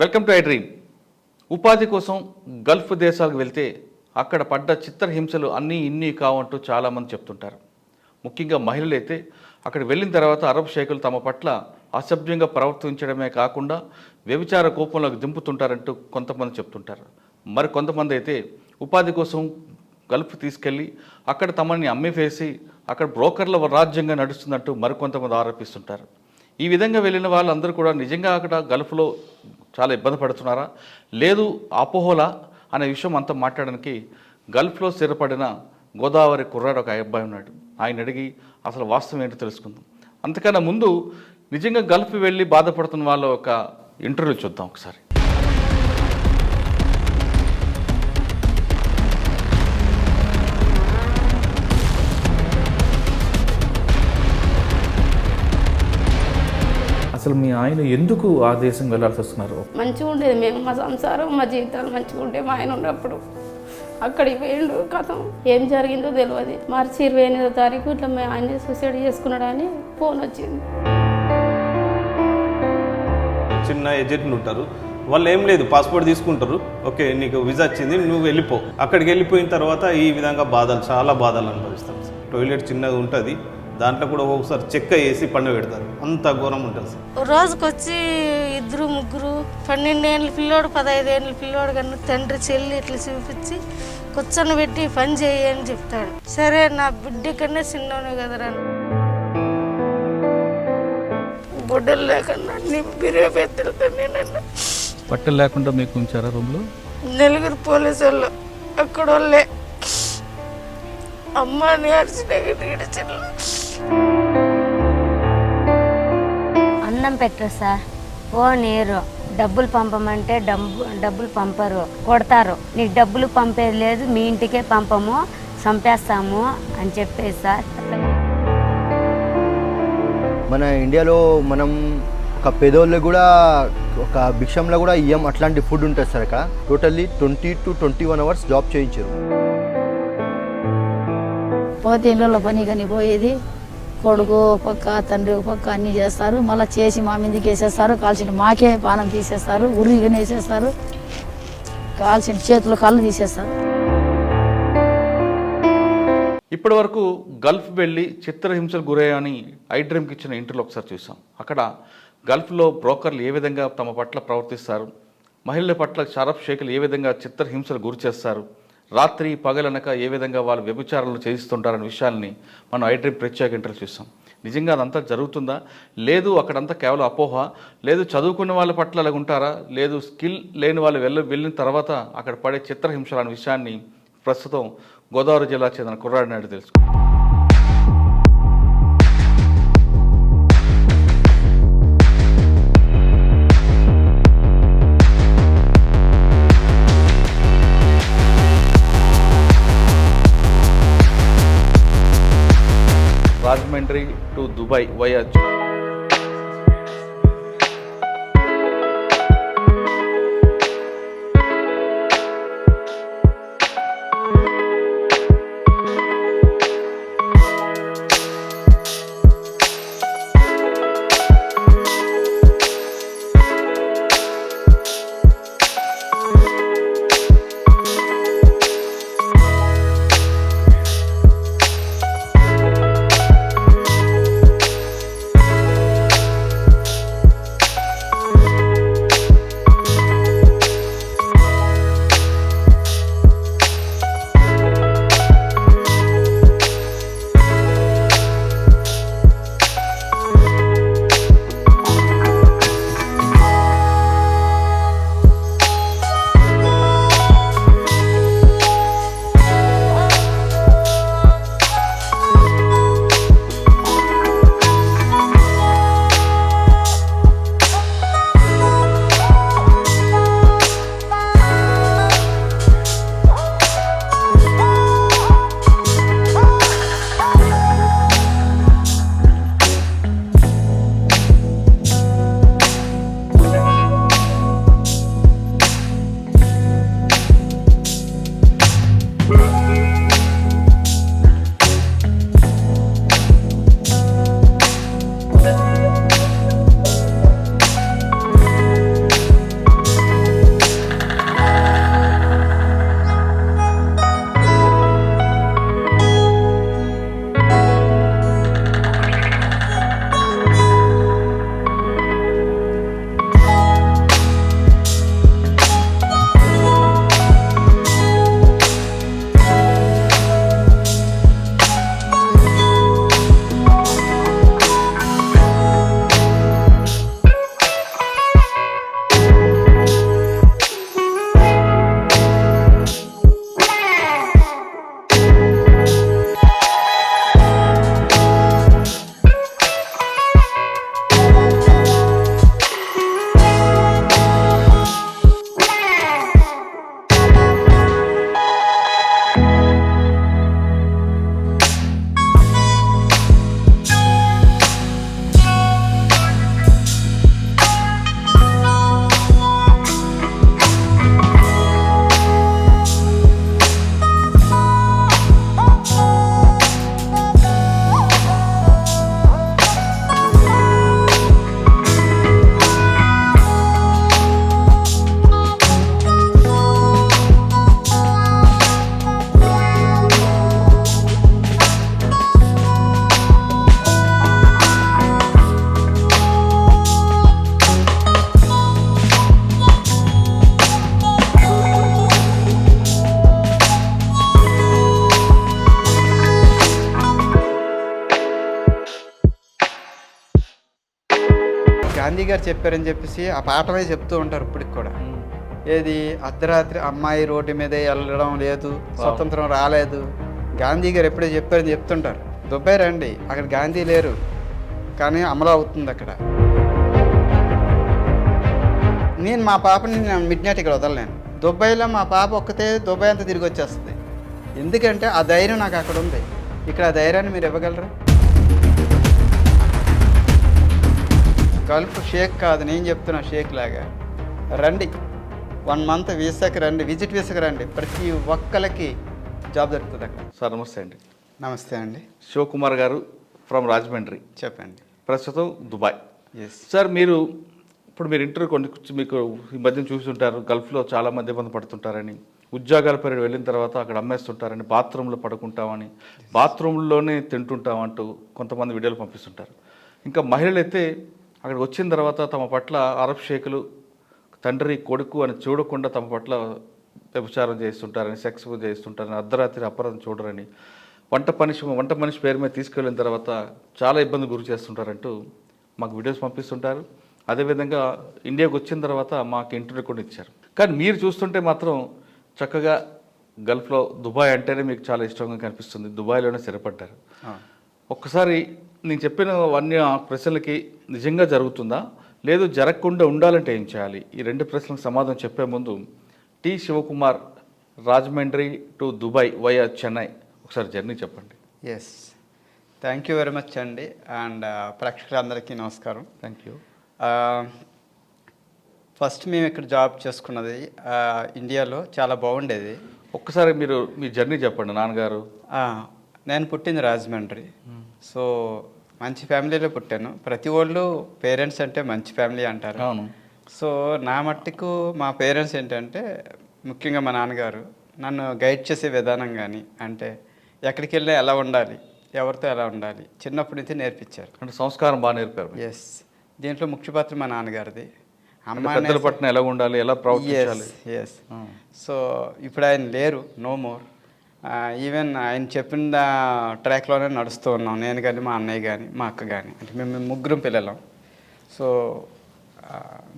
Welcome to I dream. ఉపాధి కోసం Gulf దేశాలకు వెళ్తే అక్కడ పడ్డ చిత్రహింసలు అన్నీ ఇన్ని కావంటూ చాలామంది చెప్తుంటారు. ముఖ్యంగా మహిళలు అయితే అక్కడ వెళ్ళిన తర్వాత అరబ్ షేకులు తమ పట్ల అసభ్యంగా ప్రవర్తించడమే కాకుండా వ్యభిచార కోపంలోకి దింపుతుంటారంటూ కొంతమంది చెప్తుంటారు. మరి కొంతమంది అయితే ఉపాధి కోసం గల్ఫ్ తీసుకెళ్ళి అక్కడ తమని అమ్మివేసి అక్కడ బ్రోకర్ల రాజ్యంగా నడుస్తున్నట్టు మరికొంతమంది ఆరోపిస్తుంటారు. ఈ విధంగా వెళ్ళిన వాళ్ళందరూ కూడా నిజంగా అక్కడ గల్ఫ్లో చాలా ఇబ్బంది పడుతున్నారా, లేదు అపోహలా అనే విషయం అంతా మాట్లాడడానికి గల్ఫ్లో స్థిరపడిన గోదావరి కుర్రాడు ఒక అబ్బాయి ఉన్నాడు. ఆయన అడిగి అసలు వాస్తవం ఏంటో తెలుసుకుందాం. అంతకన్నా ముందు నిజంగా గల్ఫ్ వెళ్ళి బాధపడుతున్న వాళ్ళ ఒక ఇంటర్వ్యూ చూద్దాం ఒకసారి. అసలు మీ ఆయన ఎందుకు ఆ దేశం వెళ్ళాల్సి వస్తున్నారు? మంచిగా ఉండేది, మేము మా సంసారం మా జీవితాలు మంచిగా ఉంటే మా ఆయన ఉన్నప్పుడు అక్కడికి పోయిండు. కథం ఏం జరిగిందో తెలియదు. మార్చి 28వ తారీఖు ఇట్లా మా ఆయన సూసైడ్ చేసుకున్నాడని ఫోన్ వచ్చింది. చిన్న ఏజెంట్లు ఉంటారు, వాళ్ళు ఏం లేదు, పాస్పోర్ట్ తీసుకుంటారు, ఓకే నీకు వీసా వచ్చింది నువ్వు వెళ్ళిపో. అక్కడికి వెళ్ళిపోయిన తర్వాత ఈ విధంగా బాధలు, చాలా బాధలు అనుభవిస్తాం సార్. టాయిలెట్ చిన్నగా ఉంటుంది, దాంట్లో కూడా ఒకసారి చెక్క వేసి పండ పెడతారు, అంత ఘోరం ఉంటుంది సార్. రోజుకొచ్చి 2, 3 12 ఏళ్ళ పిల్లోడు 15 ఏళ్ళ పిల్లోడు కన్నా తండ్రి చెల్లి ఇట్లా చూపించి కూర్చొని పెట్టి పని చేయని చెప్తాడు. సరే నా బిడ్డ కన్నా చిన్నోనే కదరా, బొడ్డలు లేకుండా బిరే పెద్దలుతాను. నన్ను బట్టలు లేకుండా మీకు ఉంచారా రూమ్లో? 4 పోలీసు వాళ్ళు అక్కడ వాళ్ళే అమ్మని అరిచిన అన్నం పెట్టరు సార్, పోనీరు. డబ్బులు పంపమంటే డబ్బులు పంపరు, కొడతారు. నీకు డబ్బులు పంపేది లేదు, మీ ఇంటికే పంపము, చంపేస్తాము అని చెప్పేది సార్. మన ఇండియాలో మనం ఒక పేదోళ్ళు కూడా ఒక భిక్షంలో కూడా ఇయ్యం, అట్లాంటి ఫుడ్ ఉంటుంది సార్. అక్కడ టోటల్లీ 20 to 21 అవర్స్ జాబ్ చేయించారు. పోతే ఇళ్ళలో పని కానీ పోయేది, కొడుకు పక్క తండ్రి పక్క అన్నీ చేస్తారు. మళ్ళీ చేసి మా మీదకి వేసేస్తారు, కాల్చిన మాకే పానం తీసేస్తారు, ఉరిగానే వేసేస్తారు, కాల్చిన చేతులు కళ్ళు తీసేస్తారు. ఇప్పటి వరకు గల్ఫ్ వెళ్ళి చిత్రహింసలు గురయ్యాయని ఐ డ్రీమ్కి ఇచ్చిన ఇంటర్వ్యూలో ఒకసారి చూసాం. అక్కడ గల్ఫ్లో బ్రోకర్లు ఏ విధంగా తమ పట్ల ప్రవర్తిస్తారు, మహిళల పట్ల అరబ్ షేకులు ఏ విధంగా చిత్రహింసలు గురి చేస్తారు, రాత్రి పగలనక ఏ విధంగా వాళ్ళు వ్యభిచారాలు చేయిస్తుంటారనే విషయాల్ని మనం ఐ డ్రీమ్ ప్రత్యేక ఇంటర్వ్యూ చూసాం. నిజంగా అదంతా జరుగుతుందా, లేదు అక్కడంతా కేవలం అపోహ, లేదు చదువుకున్న వాళ్ళ పట్ల అలాగ ఉంటారా, లేదు స్కిల్ లేని వాళ్ళు వెళ్ళిన తర్వాత అక్కడ పడే చిత్రహింసలు అనే విషయాన్ని ప్రస్తుతం గోదావరి జిల్లా చెందిన కుర్రాడి నాయుడు తెలుసుకుంటాం. రాజమండ్రి టు దుబాయ్ వయా గారు చెప్పారని చెప్పేసి ఆ పాఠమే చెప్తూ ఉంటారు ఇప్పటికి కూడా. ఏది అర్ధరాత్రి అమ్మాయి రోడ్డు మీదే వెళ్ళడం లేదు, స్వతంత్రం రాలేదు, గాంధీ గారు ఎప్పుడే చెప్పారని చెప్తుంటారు. దుబాయ్ రండి, అక్కడ గాంధీ లేరు కానీ అమలు అవుతుంది అక్కడ. నేను మా పాపని మిడ్ నైట్ ఇక్కడ వదలలేను. దుబాయ్లో మా పాప ఒక్కతే దుబాయ్ అంతా తిరిగి వచ్చేస్తుంది. ఎందుకంటే ఆ ధైర్యం నాకు అక్కడ ఉంది. ఇక్కడ ఆ ధైర్యాన్ని మీరు ఇవ్వగలరా? గల్ఫ్ షేక్ కాదు, నేను చెప్తున్నా షేక్ లాగా. రండి, 1 మంత్ వీసాకి రండి, విజిట్ వీసాకి రండి, ప్రతి ఒక్కరికి జాబ్ దొరుకుతుంది అక్కడ. సార్ నమస్తే అండి. నమస్తే అండి. శివకుమార్ గారు ఫ్రమ్ రాజమండ్రి, చెప్పండి. ప్రస్తుతం దుబాయ్. ఎస్ సార్ ఇప్పుడు మీరు ఇంటర్వ్యూ మీకు ఈ మధ్యన చూస్తుంటారు, గల్ఫ్లో చాలామంది ఇబ్బంది పడుతుంటారని, ఉద్యోగాల పేరు వెళ్ళిన తర్వాత అక్కడ అమ్మేస్తుంటారని, బాత్రూంలో పడుకుంటామని, బాత్రూంలోనే తింటుంటామంటూ కొంతమంది వీడియోలు పంపిస్తుంటారు. ఇంకా మహిళలు అయితే అక్కడికి వచ్చిన తర్వాత తమ పట్ల అరబ్ షేకులు తండ్రి కొడుకు అని చూడకుండా తమ పట్ల వ్యభిచారం చేస్తుంటారని, సెక్స్ చేస్తుంటారని, అర్ధరాత్రి అపరాధం చూడరని, వంట మనిషి పేరు మీద తీసుకెళ్ళిన తర్వాత చాలా ఇబ్బంది గురి చేస్తుంటారంటూ మాకు వీడియోస్ పంపిస్తుంటారు. అదేవిధంగా ఇండియాకి వచ్చిన తర్వాత మాకు ఇంటర్వ్యూ కూడా ఇచ్చారు. కానీ మీరు చూస్తుంటే మాత్రం చక్కగా గల్ఫ్లో దుబాయ్ అంటేనే మీకు చాలా ఇష్టంగా కనిపిస్తుంది, దుబాయ్లోనే స్థిరపడ్డారు. ఒక్కసారి నేను చెప్పిన అన్ని ప్రశ్నలకి నిజంగా జరుగుతుందా, లేదు జరగకుండా ఉండాలంటే ఏం చేయాలి? ఈ 2 ప్రశ్నలకు సమాధానం చెప్పే ముందు T Sivakumar Rajahmundry to Dubai via Chennai ఒకసారి జర్నీ చెప్పండి. Yes, thank you very much అండి. అండ్ ప్రేక్షకులందరికీ నమస్కారం. Thank you. ఫస్ట్ మేము ఇక్కడ జాబ్ చేసుకున్నది ఇండియాలో చాలా బాగుండేది. ఒక్కసారి మీరు మీ జర్నీ చెప్పండి. నాన్నగారు? నేను పుట్టింది రాజమండ్రి. సో మంచి ఫ్యామిలీలో పుట్టాను. ప్రతి వాళ్ళు పేరెంట్స్ అంటే మంచి ఫ్యామిలీ అంటారు. అవును. సో నా మట్టుకు మా పేరెంట్స్ ఏంటంటే, ముఖ్యంగా మా నాన్నగారు నన్ను గైడ్ చేసే విధానం కానీ, అంటే ఎక్కడికి వెళ్ళినా ఎలా ఉండాలి, ఎవరితో ఎలా ఉండాలి, చిన్నప్పటి నుంచి నేర్పించారు. అంటే సంస్కారం బాగా నేర్పారు. ఎస్, దీంట్లో ముఖ్య పాత్ర మా నాన్నగారిది. పెద్దల పట్ల ఎలా ఉండాలి, ఎలా ప్రవర్తించాలి. ఎస్. సో ఇప్పుడు ఆయన లేరు, నో మోర్. ఈవెన్ ఆయన చెప్పిన ట్రాక్లోనే నడుస్తూ ఉన్నాం, నేను కానీ, మా అన్నయ్య కానీ, మా అక్క కానీ. అంటే మేము 3 పిల్లలం. సో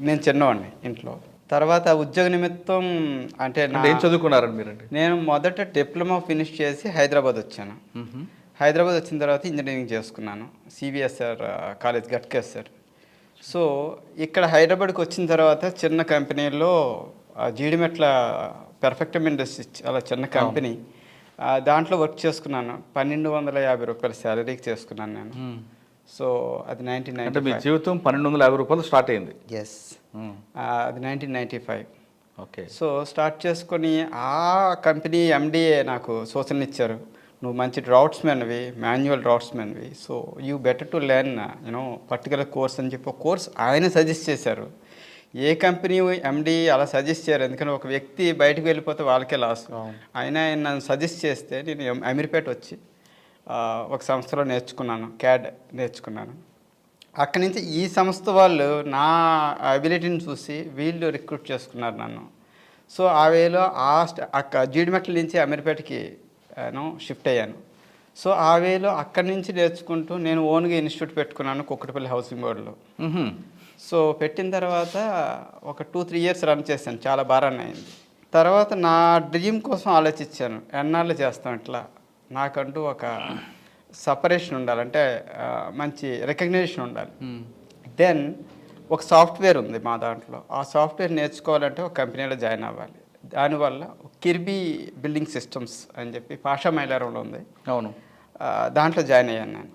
నేను చిన్నవాడిని ఇంట్లో. తర్వాత ఉద్యోగ నిమిత్తం అంటే ఏం చదువుకున్నారండి మీరు? నేను మొదట డిప్లొమా ఫినిష్ చేసి హైదరాబాద్ వచ్చాను. హైదరాబాద్ వచ్చిన తర్వాత ఇంజనీరింగ్ చేసుకున్నాను, సిబిఎస్ఆర్ కాలేజ్ గట్కేశ్వర్. సో ఇక్కడ హైదరాబాద్కి వచ్చిన తర్వాత చిన్న కంపెనీలో జీడిమెట్ల పెర్ఫెక్టమ్ ఇండస్ట్రీ, చాలా చిన్న కంపెనీ, దాంట్లో వర్క్ చేసుకున్నాను. 1250 రూపాయల శాలరీకి చేసుకున్నాను నేను. సో అది 1995. అంటే మీ జీవితం 1250 రూపాయలు స్టార్ట్ అయింది? ఎస్, అది 1995. ఓకే. సో స్టార్ట్ చేసుకొని ఆ కంపెనీ ఎండిఏ నాకు సూచనలు ఇచ్చారు, నువ్వు మంచి డ్రాఫ్ట్స్మెన్వి, మాన్యువల్ డ్రాఫ్ట్స్మెన్వి, so you better to learn particular course అని చెప్పి ఒక కోర్స్ ఆయన సజెస్ట్ చేశారు. ఏ కంపెనీ ఎండి అలా సజెస్ట్ చేయరు, ఎందుకంటే ఒక వ్యక్తి బయటకు వెళ్ళిపోతే వాళ్ళకే లాస్. ఆయన నన్ను సజెస్ట్ చేస్తే నేను అమీర్పేట వచ్చి ఒక సంస్థలో నేర్చుకున్నాను, క్యాడ్ నేర్చుకున్నాను. అక్కడి నుంచి ఈ సంస్థ వాళ్ళు నా అబిలిటీని చూసి వీళ్ళు రిక్రూట్ చేసుకున్నారు నన్ను. సో ఆ వేలో జీడిమెట్ల నుంచి అమీర్పేటకి షిఫ్ట్ అయ్యాను. సో ఆ వేలో అక్కడి నుంచి నేర్చుకుంటూ నేను ఓన్గా ఇన్స్టిట్యూట్ పెట్టుకున్నాను కుక్కటిపల్లి హౌసింగ్ బోర్డులో. సో పెట్టిన తర్వాత ఒక 2-3 ఇయర్స్ రన్ చేశాను, చాలా బాగా రన్ అయింది. తర్వాత నా డ్రీమ్ కోసం ఆలోచించాను, ఎన్నాళ్ళు చేస్తాం ఇట్లా, నాకంటూ ఒక సపరేషన్ ఉండాలి, అంటే మంచి రికగ్నిషన్ ఉండాలి. దెన్ ఒక సాఫ్ట్వేర్ ఉంది మా దాంట్లో, ఆ సాఫ్ట్వేర్ నేర్చుకోవాలంటే ఒక కంపెనీలో జాయిన్ అవ్వాలి. దానివల్ల కిర్బీ బిల్డింగ్ సిస్టమ్స్ అని చెప్పి పాషా మైలారంలో ఉంది. అవును. దాంట్లో జాయిన్ అయ్యాను నేను.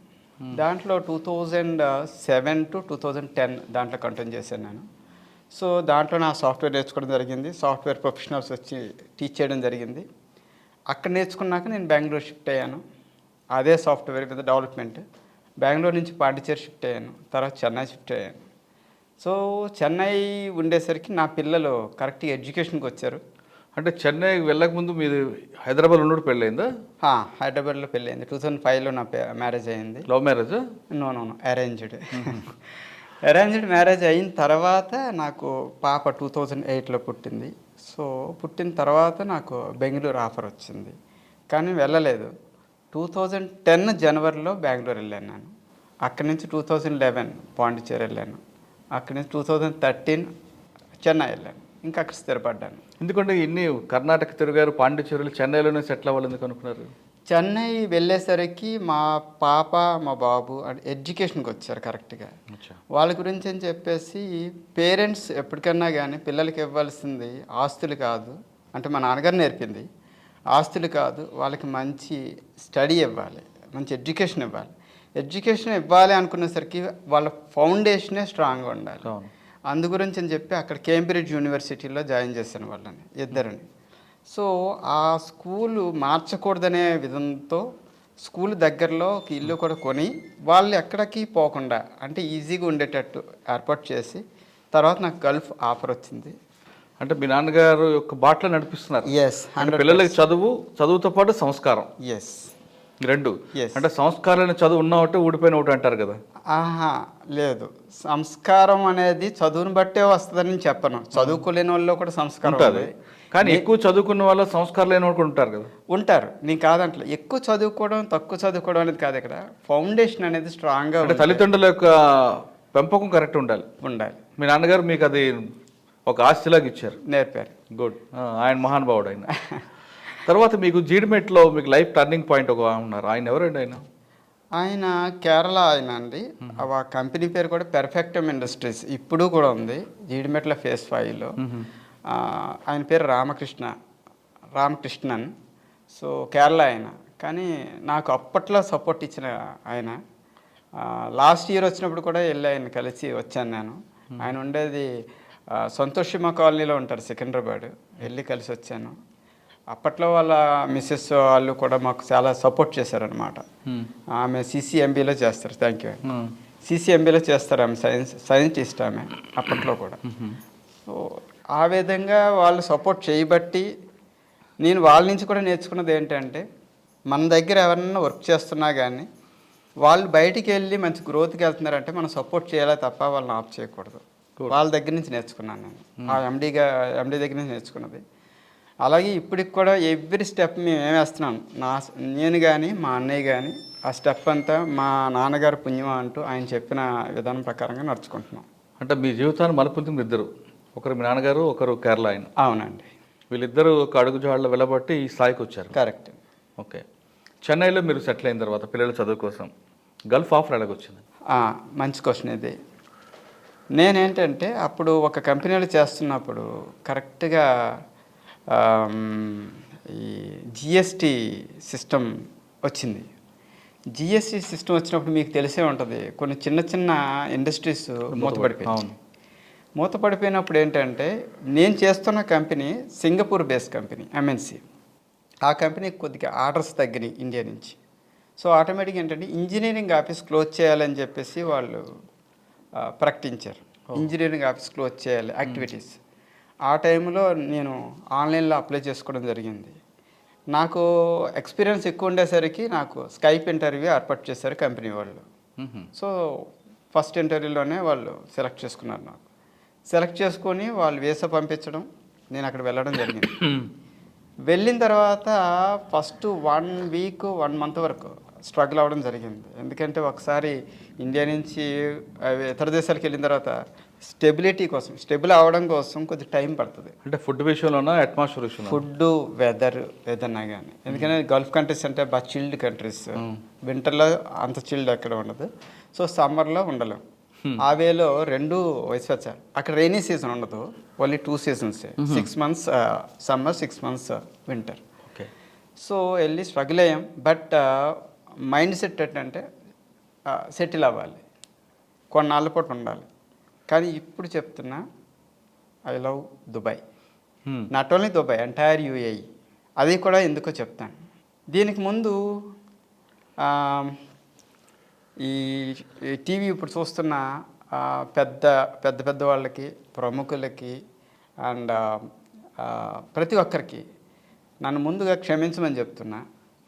దాంట్లో 2007 to 2010 దాంట్లో కంటిన్యూ చేశాను నేను. సో దాంట్లో నా సాఫ్ట్వేర్ నేర్చుకోవడం జరిగింది, సాఫ్ట్వేర్ ప్రొఫెషనల్స్ వచ్చి టీచ్ చేయడం జరిగింది. అక్కడ నేర్చుకున్నాక నేను బెంగళూరు షిఫ్ట్ అయ్యాను, అదే సాఫ్ట్వేర్ మీద డెవలప్మెంట్. బెంగళూరు నుంచి పాండిచేరి షిఫ్ట్ అయ్యాను, తర్వాత చెన్నై షిఫ్ట్ అయ్యాను. సో చెన్నై ఉండేసరికి నా పిల్లలు కరెక్ట్గా ఎడ్యుకేషన్కి వచ్చారు. అంటే చెన్నై వెళ్ళకముందు మీరు హైదరాబాద్ ఉన్నప్పుడు పెళ్ళయిందా? హైదరాబాద్లో పెళ్ళయింది. 2005లో నా మ్యారేజ్ అయింది. Love marriage? No, arranged. Arranged marriage అయిన తర్వాత నాకు పాప 2008లో పుట్టింది. సో పుట్టిన తర్వాత నాకు బెంగళూరు ఆఫర్ వచ్చింది, కానీ వెళ్ళలేదు. 2010 జనవరిలో బెంగళూరు వెళ్ళాను నేను. అక్కడి నుంచి 2011 పాండిచేరి వెళ్ళాను. అక్కడి నుంచి 2013 చెన్నై వెళ్ళాను, ఇంకా అక్కడ స్థిరపడ్డాను. ఎందుకంటే ఇన్ని కర్ణాటక తిరిగారు, పాండిచేరులు, చెన్నైలోనే సెటిల్ అవ్వాలి ఎందుకు అనుకున్నారు? చెన్నై వెళ్ళేసరికి మా పాప మా బాబు ఎడ్యుకేషన్కి వచ్చారు కరెక్ట్గా. వాళ్ళ గురించి అని చెప్పేసి పేరెంట్స్ ఎప్పటికన్నా కానీ పిల్లలకి ఇవ్వాల్సింది ఆస్తులు కాదు, అంటే మా నాన్నగారు నేర్పింది ఆస్తులు కాదు, వాళ్ళకి మంచి స్టడీ ఇవ్వాలి, మంచి ఎడ్యుకేషన్ ఇవ్వాలి. ఎడ్యుకేషన్ ఇవ్వాలి అనుకునేసరికి వాళ్ళ ఫౌండేషనే స్ట్రాంగ్గా ఉండాలి. అందు గురించి అని చెప్పి అక్కడ కేంబ్రిడ్జ్ యూనివర్సిటీలో జాయిన్ చేశాను వాళ్ళని ఇద్దరిని. సో ఆ స్కూలు మార్చకూడదనే విధంతో స్కూల్ దగ్గరలో ఒక ఇల్లు కూడా కొని వాళ్ళు ఎక్కడికి పోకుండా అంటే ఈజీగా ఉండేటట్టు ఏర్పాటు చేసి తర్వాత నాకు గల్ఫ్ ఆఫర్ వచ్చింది. అంటే మీ నాన్నగారు యొక్క బాటలో నడిపిస్తున్నారు. ఎస్, అంటే పిల్లలకి చదువుతో పాటు సంస్కారం. ఎస్, రెండు. అంటే సంస్కారాన్ని చదువు ఉన్న ఒకటి ఊడిపోయిన ఒకటి అంటారు కదా. ఆహా లేదు, సంస్కారం అనేది చదువుని బట్టే వస్తుందని చెప్పను. చదువుకోలేని వాళ్ళు కూడా సంస్కారం ఉంటుంది, కానీ ఎక్కువ చదువుకున్న వాళ్ళు సంస్కారం లేని వాళ్ళు కూడా ఉంటారు కదా. ఉంటారు, నేను కాదంటలే. ఎక్కువ చదువుకోవడం తక్కువ చదువుకోవడం అనేది కాదు, ఇక్కడ ఫౌండేషన్ అనేది స్ట్రాంగ్గా అంటే తల్లిదండ్రుల యొక్క పెంపకం కరెక్ట్ ఉండాలి. మీ నాన్నగారు మీకు అది ఒక ఆస్తిలాగా ఇచ్చారు, నేర్పారు. గుడ్. ఆయన మహానుభావుడు ఆయన. తర్వాత మీకు జీడిమెట్లో మీకు లైఫ్ టర్నింగ్ పాయింట్ ఒక ఉన్నారు, ఆయన ఎవరండి? ఆయన కేరళ ఆయన అండి. ఆ కంపెనీ పేరు కూడా పెర్ఫెక్టమ్ ఇండస్ట్రీస్, ఇప్పుడు కూడా ఉంది జీడిమెట్ల ఫేస్ 5లో. ఆయన పేరు రామకృష్ణన్. సో కేరళ ఆయన, కానీ నాకు అప్పట్లో సపోర్ట్ ఇచ్చిన ఆయన. లాస్ట్ ఇయర్ వచ్చినప్పుడు కూడా వెళ్ళి ఆయన కలిసి వచ్చాను నేను. ఆయన ఉండేది సంతోషిమ కాలనీలో ఉంటారు, సికింద్రాబాద్. వెళ్ళి కలిసి వచ్చాను. అప్పట్లో వాళ్ళ మిస్సెస్ వాళ్ళు కూడా మాకు చాలా సపోర్ట్ చేశారనమాట. ఆమె CCMBలో చేస్తారు. Thank you. CCMBలో చేస్తారు ఆమె, సైంటిస్ట్ ఆమె అప్పట్లో కూడా. సో ఆ విధంగా వాళ్ళు సపోర్ట్ చేయబట్టి నేను వాళ్ళ నుంచి కూడా నేర్చుకున్నది ఏంటంటే, మన దగ్గర ఎవరన్నా వర్క్ చేస్తున్నా కానీ వాళ్ళు బయటికి వెళ్ళి మంచి గ్రోత్కి వెళ్తున్నారంటే మనం సపోర్ట్ చేయాలి తప్ప వాళ్ళని ఆఫ్ చేయకూడదు. వాళ్ళ దగ్గర నుంచి నేర్చుకున్నాను నేను, ఆ ఎండి దగ్గర నుంచి నేర్చుకున్నది. అలాగే ఇప్పటికి కూడా ఎవ్రీ స్టెప్ మేము ఏమేస్తున్నాం, నేను కానీ మా అన్నయ్య కానీ ఆ స్టెప్ అంతా మా నాన్నగారు పుణ్యమా అంటూ ఆయన చెప్పిన విధానం ప్రకారంగా నడుచుకుంటున్నాం. అంటే మీ జీవితాన్ని మలుపుతుంది ఇద్దరు, ఒకరు మీ నాన్నగారు, ఒకరు కేరళ ఆయన. అవునండి. వీళ్ళిద్దరూ ఒక అడుగుజాడలో వెళ్ళబట్టి ఈ స్థాయికి వచ్చారు. కరెక్ట్. ఓకే. చెన్నైలో మీరు సెటిల్ అయిన తర్వాత పిల్లల చదువు కోసం గల్ఫ్ ఆఫర్ ఎలాగొచ్చింది? మంచి క్వశ్చన్ ఇది. నేనేంటంటే అప్పుడు ఒక కంపెనీలో చేస్తున్నప్పుడు కరెక్ట్గా ఈ GST సిస్టమ్ వచ్చింది. GST సిస్టమ్ వచ్చినప్పుడు మీకు తెలిసే ఉంటుంది, కొన్ని చిన్న చిన్న ఇండస్ట్రీస్ మూతపడిపోయాయి. మూతపడిపోయినప్పుడు ఏంటంటే నేను చేస్తున్న company Singapore based company, MNC. ఆ కంపెనీకి కొద్దిగా ఆర్డర్స్ తగ్గినాయి ఇండియా నుంచి. సో ఆటోమేటిక్గా ఏంటంటే ఇంజనీరింగ్ ఆఫీస్ క్లోజ్ చేయాలని చెప్పేసి వాళ్ళు ప్రకటించారు. ఇంజనీరింగ్ ఆఫీస్ క్లోజ్ చేయాలి యాక్టివిటీస్. ఆ టైంలో నేను ఆన్లైన్లో అప్లై చేసుకోవడం జరిగింది. నాకు ఎక్స్పీరియన్స్ ఎక్కువ ఉండేసరికి నాకు స్కైప్ ఇంటర్వ్యూ ఏర్పాటు చేశారు కంపెనీ వాళ్ళు. సో ఫస్ట్ ఇంటర్వ్యూలోనే వాళ్ళు సెలెక్ట్ చేసుకున్నారు. నాకు సెలెక్ట్ చేసుకొని వాళ్ళు వీసా పంపించడం, నేను అక్కడ వెళ్ళడం జరిగింది. వెళ్ళిన తర్వాత ఫస్ట్ 1 వీక్ 1 మంత్ వరకు స్ట్రగుల్ అవ్వడం జరిగింది. ఎందుకంటే ఒకసారి ఇండియా నుంచి ఇతర దేశాలకు వెళ్ళిన తర్వాత స్టెబుల్ అవ్వడం కోసం కొద్దిగా టైం పడుతుంది. అంటే ఫుడ్ విషయంలోనా, అట్మాస్ఫియర్ విషయంలో? ఫుడ్, వెదర్ ఏదన్నా కానీ. ఎందుకంటే గల్ఫ్ కంట్రీస్ అంటే బాగా చిల్డ్ కంట్రీస్. వింటర్లో అంత చిల్డ్ ఎక్కడ ఉండదు, సో సమ్మర్లో ఉండలేం. ఆ వేలో 2 వయసు వచ్చారు. అక్కడ రైనీ సీజన్ ఉండదు, only 2 seasons, 6 months summer, 6 months winter. Okay. So వెళ్ళి స్ట్రగుల్ అయ్యాం. బట్ మైండ్ సెట్ ఏంటంటే సెటిల్ అవ్వాలి, కొన్నాళ్ళ పాటు ఉండాలి. కానీ ఇప్పుడు చెప్తున్నా, I love Dubai. Not only Dubai, entire UAE. అది కూడా ఎందుకో చెప్తాను. దీనికి ముందు ఈ టీవీ ఇప్పుడు చూస్తున్న పెద్ద వాళ్ళకి, ప్రముఖులకి అండ్ ప్రతి ఒక్కరికి నన్ను ముందుగా క్షమించమని చెప్తున్నా.